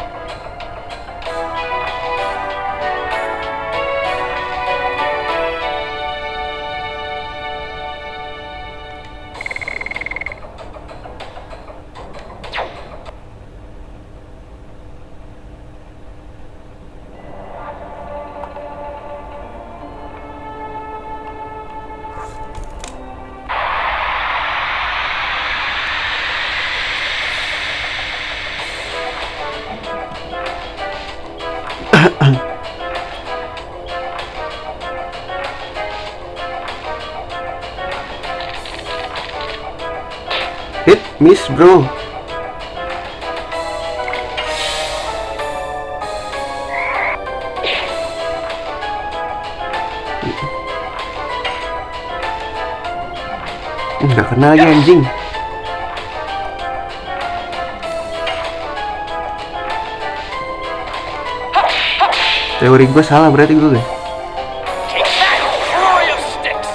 Hit miss bro. Nggak kena lagi anjing. Teori gue salah berarti gue guys. Take that, flurry of sticks.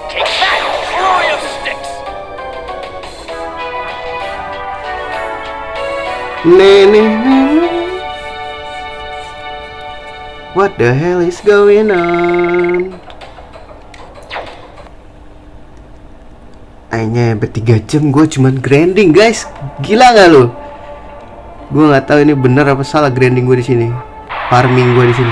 Take that, flurry of sticks. What the hell is going on? Kayaknya bertiga jam gue cuman grinding guys, gila nggak lo? Gue nggak tahu ini bener apa salah grinding gue di sini, farming gue di sini.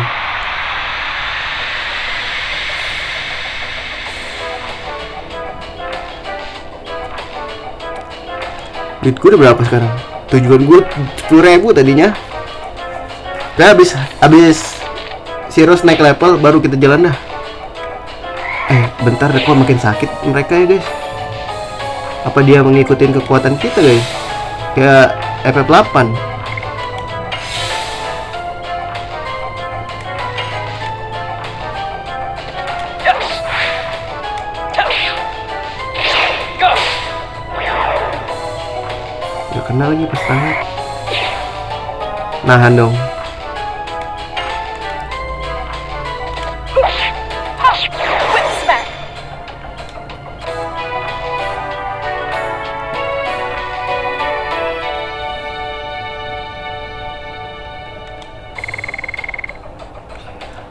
Duit gue udah berapa sekarang? Tujuan gue 10.000 tadinya. Udah habis si Rose naik level baru kita jalan dah. Bentar kok makin sakit mereka ya guys. Apa dia mengikuti kekuatan kita guys? Kayak FF8. Yes. Go. Gak kena lagi pas tangan. Nahan dong. Quick smack.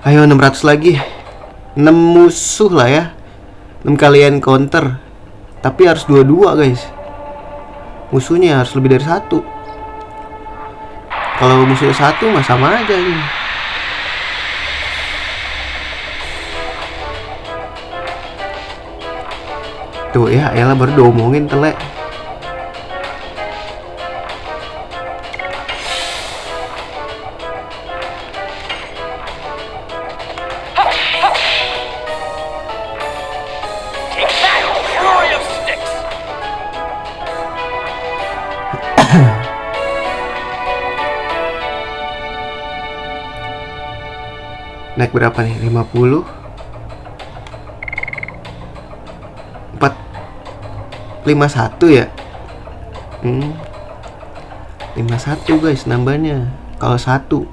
Ayo 600 lagi. 6 musuh lah ya. 6 kalian counter. Tapi harus 2-2 guys. Musuhnya harus lebih dari 1. Kalau musuhnya 1 mah sama aja ini. Tuh ya, elah baru diomongin telek. Take that, Fury of Sticks. Naik berapa nih? 50. 51 ya. 51 guys nambahnya. Kalau 1.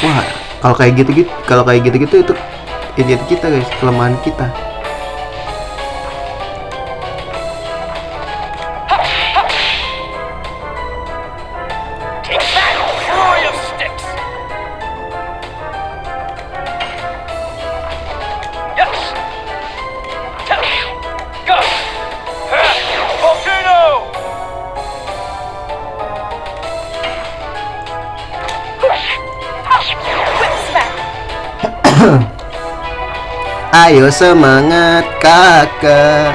Wah, kalau kayak gitu-gitu itu ini kita guys, kelemahan kita. Take that, Fury of Sticks. Yes. Go. Volcano. Quick smack. Ayo semangat kakak.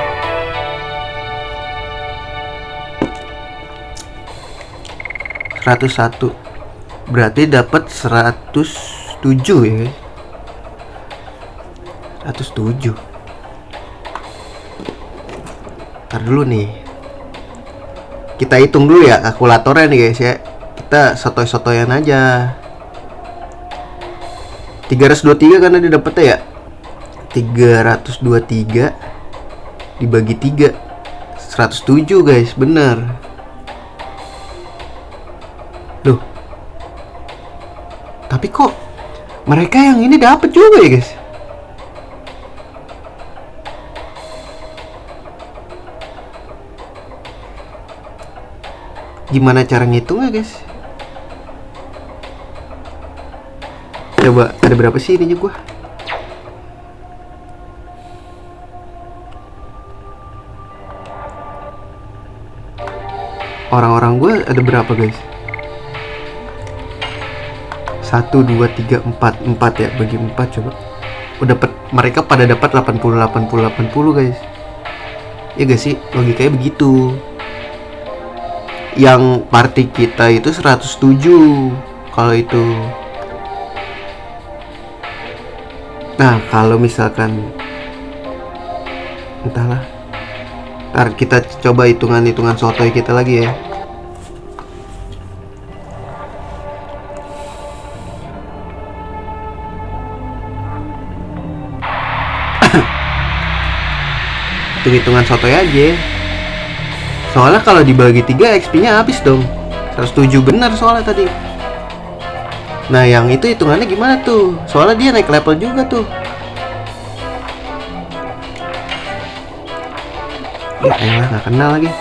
"101" berarti dapat 107 ya. 107. Ntar dulu nih. Kita hitung dulu ya kalkulatornya nih guys ya. Kita sotoy-sotoyan aja. 323 karena dia dapetnya ya. 323 dibagi 3 107 guys, bener. Loh. Tapi kok mereka yang ini dapet juga ya guys? Gimana cara ngitungnya guys? Coba, ada berapa sih ininya gua? Orang-orang gue ada berapa guys? 1, 2, 3, 4 4 ya, bagi 4 coba. Udah mereka pada dapat 80 guys. Ya gak sih? Logikanya begitu. Yang party kita itu 107 kalau itu. Nah, kalau misalkan entahlah. Ntar kita coba hitungan sotoy kita lagi ya. Hitung-hitungan sotoy aja. Soalnya kalau dibagi 3 XP-nya habis dong. 107 benar soalnya tadi. Nah, yang itu hitungannya gimana tuh? Soalnya dia naik level juga tuh. Ya elah, gak kenal lagi.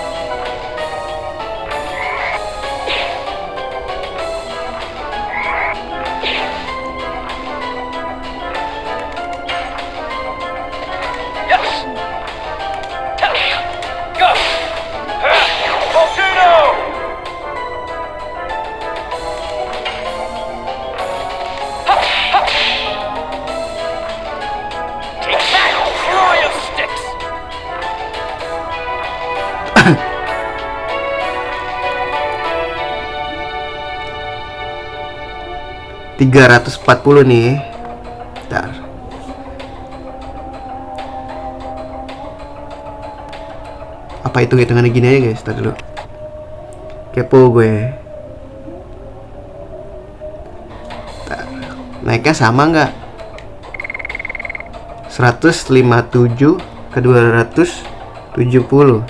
Yes. Go. Volcano. 340 nih. Bentar. Apa hitung-hitungannya gini aja guys, tadi dulu. Kepo gue. Bentar. Naiknya sama nggak? 157 ke 270.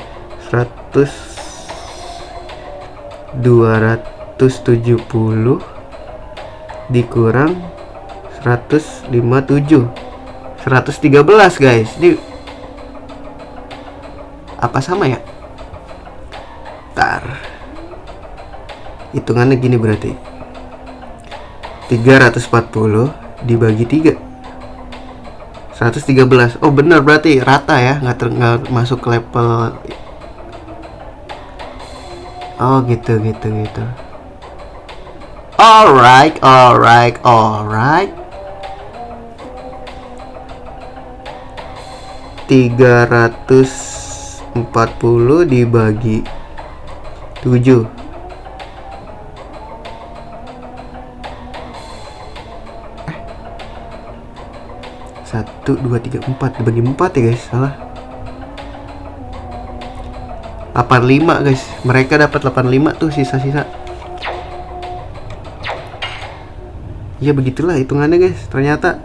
270 dikurang 157, 113 guys. Ini apa sama ya? Ntar hitungannya gini berarti 340 dibagi 3, 113. Oh bener, berarti rata ya, nggak masuk ke level. Oh gitu. Alright. 340 dibagi 7. Satu, dua, tiga, 4 dibagi 4 ya guys, salah. 85 guys, mereka dapat 85 tuh sisa-sisa. Ya begitulah hitungannya guys. Ternyata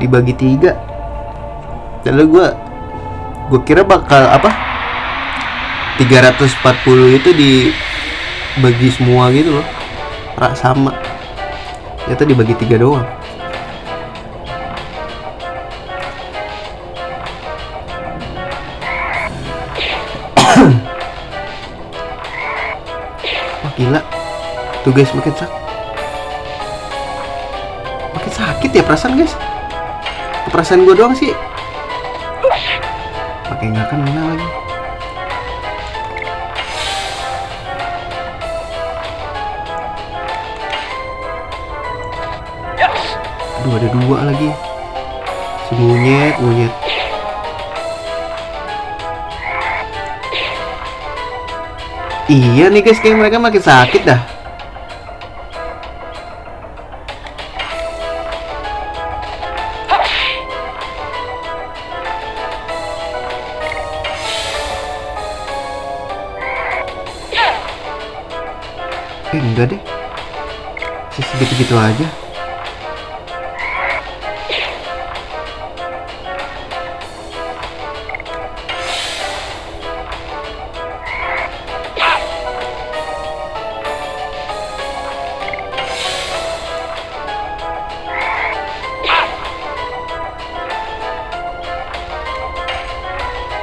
dibagi 3. Lalu gue kira bakal apa, 340 itu dibagi semua gitu loh, sama. Ternyata dibagi 3 doang. Wah gila tuh guys, makin sakit ya perasaan guys. Perasaan gue doang sih, pakai nggak kena lagi. Aduh, ada 2 lagi si monyet. Iya nih guys, kayak mereka makin sakit dah. Enggak deh, segitu-gitu aja.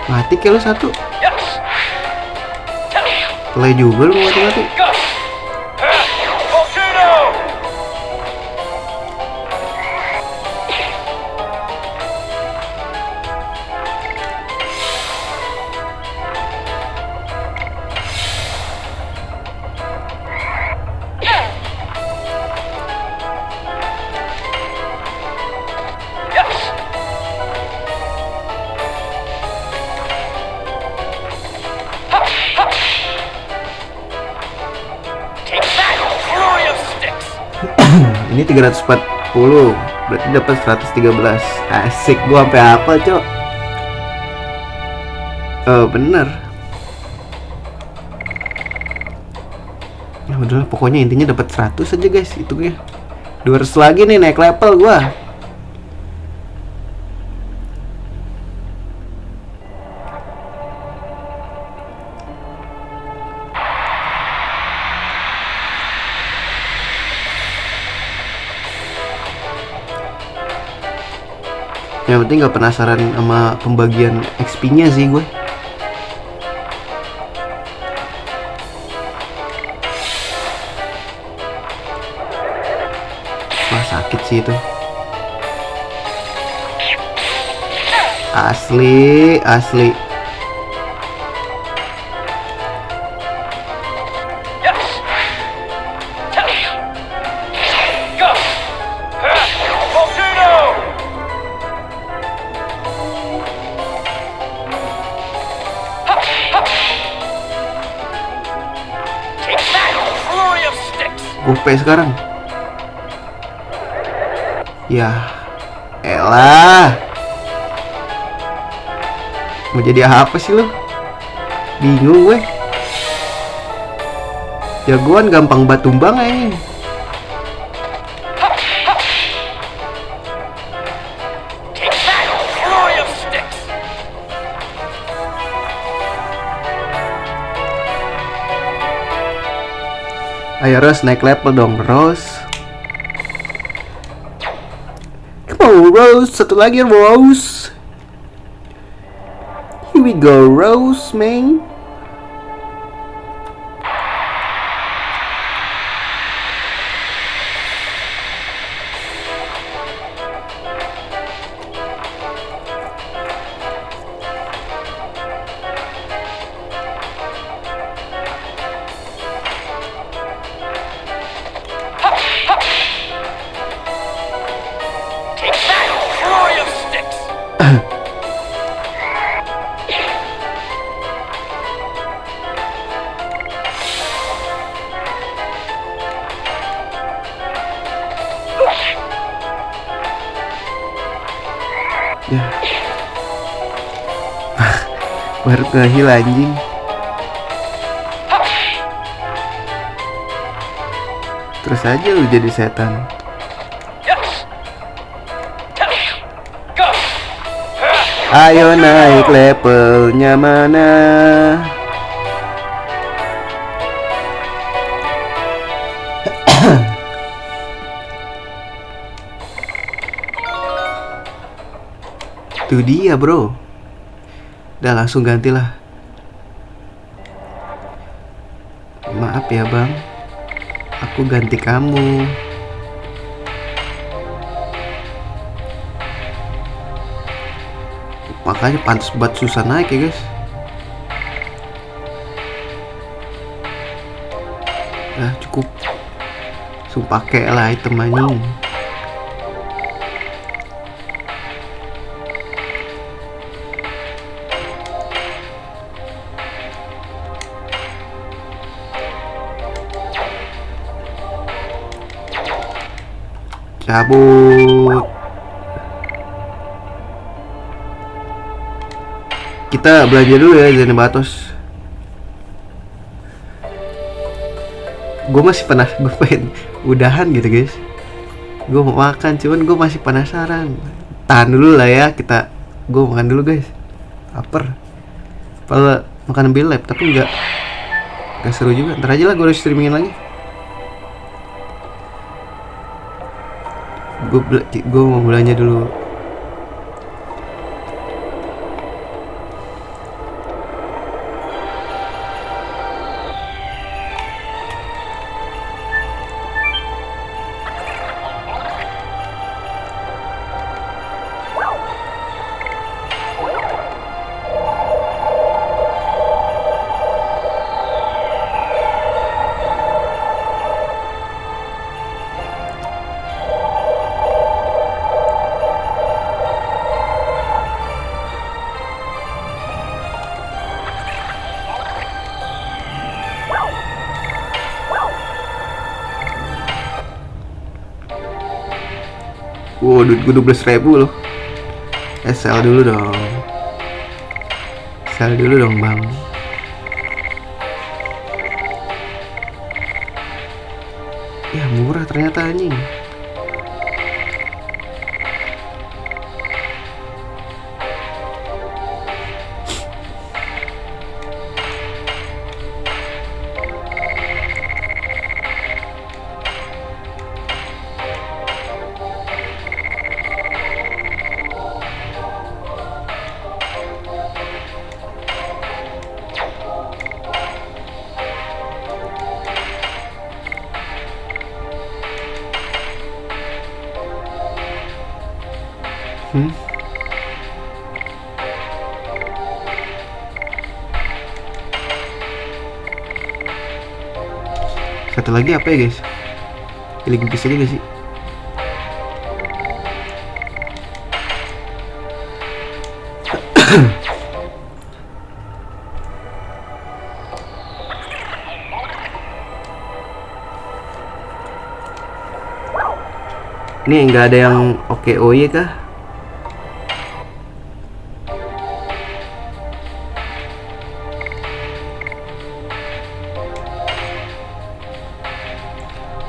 Mati kayak lu satu. Play juga lu mati. Ini 340, berarti dapat 113. Asik, gua sampai apa, Cok? Oh, bener. Ya udahlah, pokoknya intinya dapat 100 aja, guys. Itu ya. 200 lagi nih naik level gua. Yang penting gak penasaran sama pembagian XP-nya sih gue. Wah sakit sih itu. Asli. Gope sekarang. Ya elah, mau jadi apa sih lo? Bingung gue. Jagoan gampang banget tumbang anjing. Take that, flurry of sticks. Ayo Rose, naik level dong Rose. Come on Rose, satu lagi Rose. Here we go Rose, man. Take that, flurry of sticks. Ya. Baru ngehil anjing. Terus aja lu jadi setan. Yes. Go. Ayo naik levelnya mana? Itu dia bro. Udah langsung gantilah. Maaf ya bang, aku ganti kamu. Makanya pantas buat susah naik ya guys. Nah cukup. Langsung pakai lah item anjing. Cabut. Kita belanja dulu ya Zenibatos. Gue masih gue pengen udahan gitu guys. Gue mau makan, cuman gue masih penasaran. Tahan dulu lah ya kita. Gue makan dulu guys. Lapar. Kalau makan ambil lab tapi nggak seru juga. Ntar aja lah gue streamingin lagi. Gue mau belanja dulu. Wow, duit gue 12.000 loh. Sell dulu dong. Sell dulu dong bang. Ya murah ternyata anjing. Satu lagi apa ya guys? Pilih bisa aja gak sih? Nih nggak ada yang oke OY kah?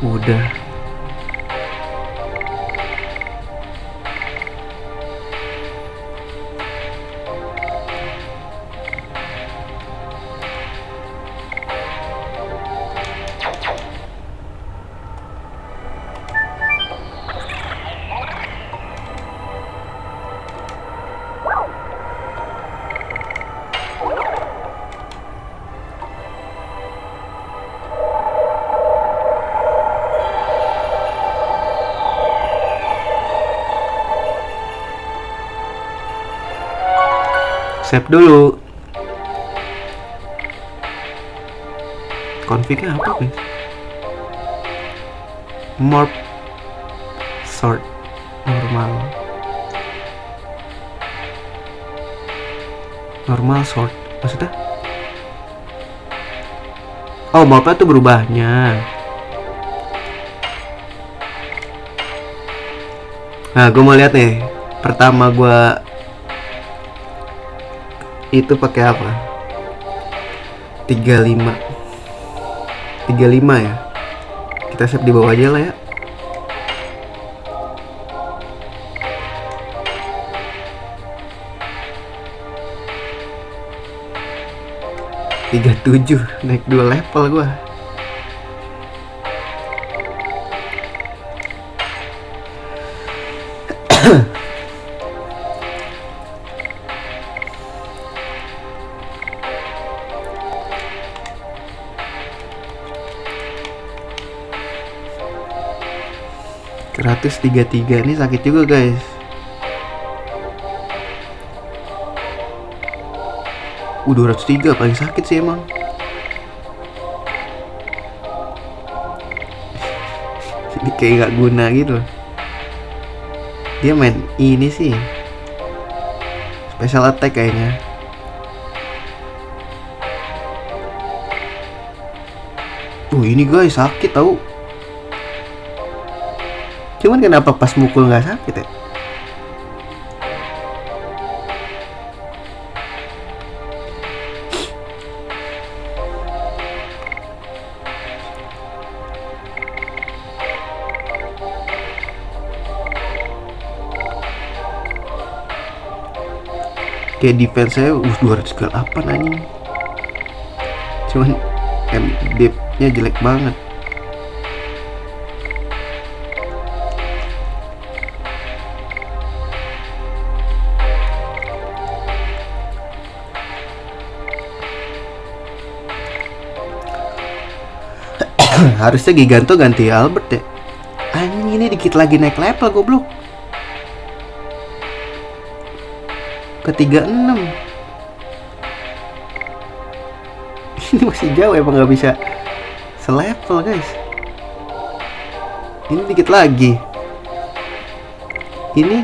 Udah. Save dulu. Config-nya apa guys? Morph sort normal sort maksudnya? Oh, morphnya tuh berubahnya. Nah, gue mau lihat nih. Pertama gue itu pakai apa? 35 ya. Kita save di bawah aja lah ya. Tiga 37 naik 2 level gua. Seratus 33 ini sakit juga guys. Udah 203 paling sakit sih emang. Ini kayak gak guna gitu. Dia main ini sih special attack kayaknya. Ini guys sakit tau. Cuman kenapa pas mukul nggak sakit ya? Kayak defense saya 200 apa anjing. Cuman depth-nya jelek banget. Harusnya Giganto ganti Albert ya. Anjing ini dikit lagi naik level goblok. Ke 36. Ini masih jauh emang gak bisa selevel guys. Ini dikit lagi. Ini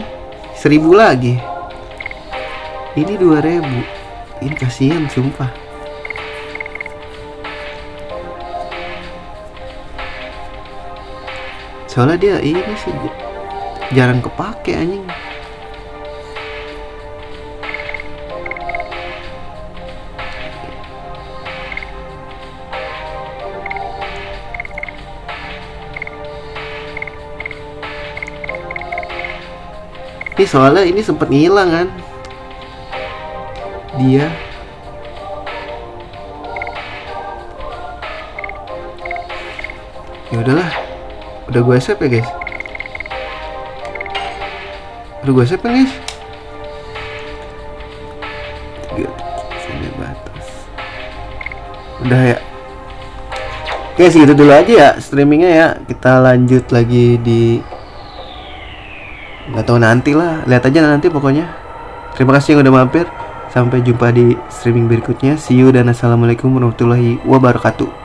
1000 lagi. Ini 2000. Ini kasihan sumpah. Soalnya dia ini sih jarang kepake anjing. Ini soalnya ini sempet ngilang kan dia. Ya udahlah, udah gue save ya guys. Guys. Sini batas. Udah ya. Oke, segitu dulu aja ya streamingnya ya. Kita lanjut lagi di nggak tahu nanti lah, lihat aja nanti pokoknya. Terima kasih yang udah mampir. Sampai jumpa di streaming berikutnya. See you dan assalamualaikum warahmatullahi wabarakatuh.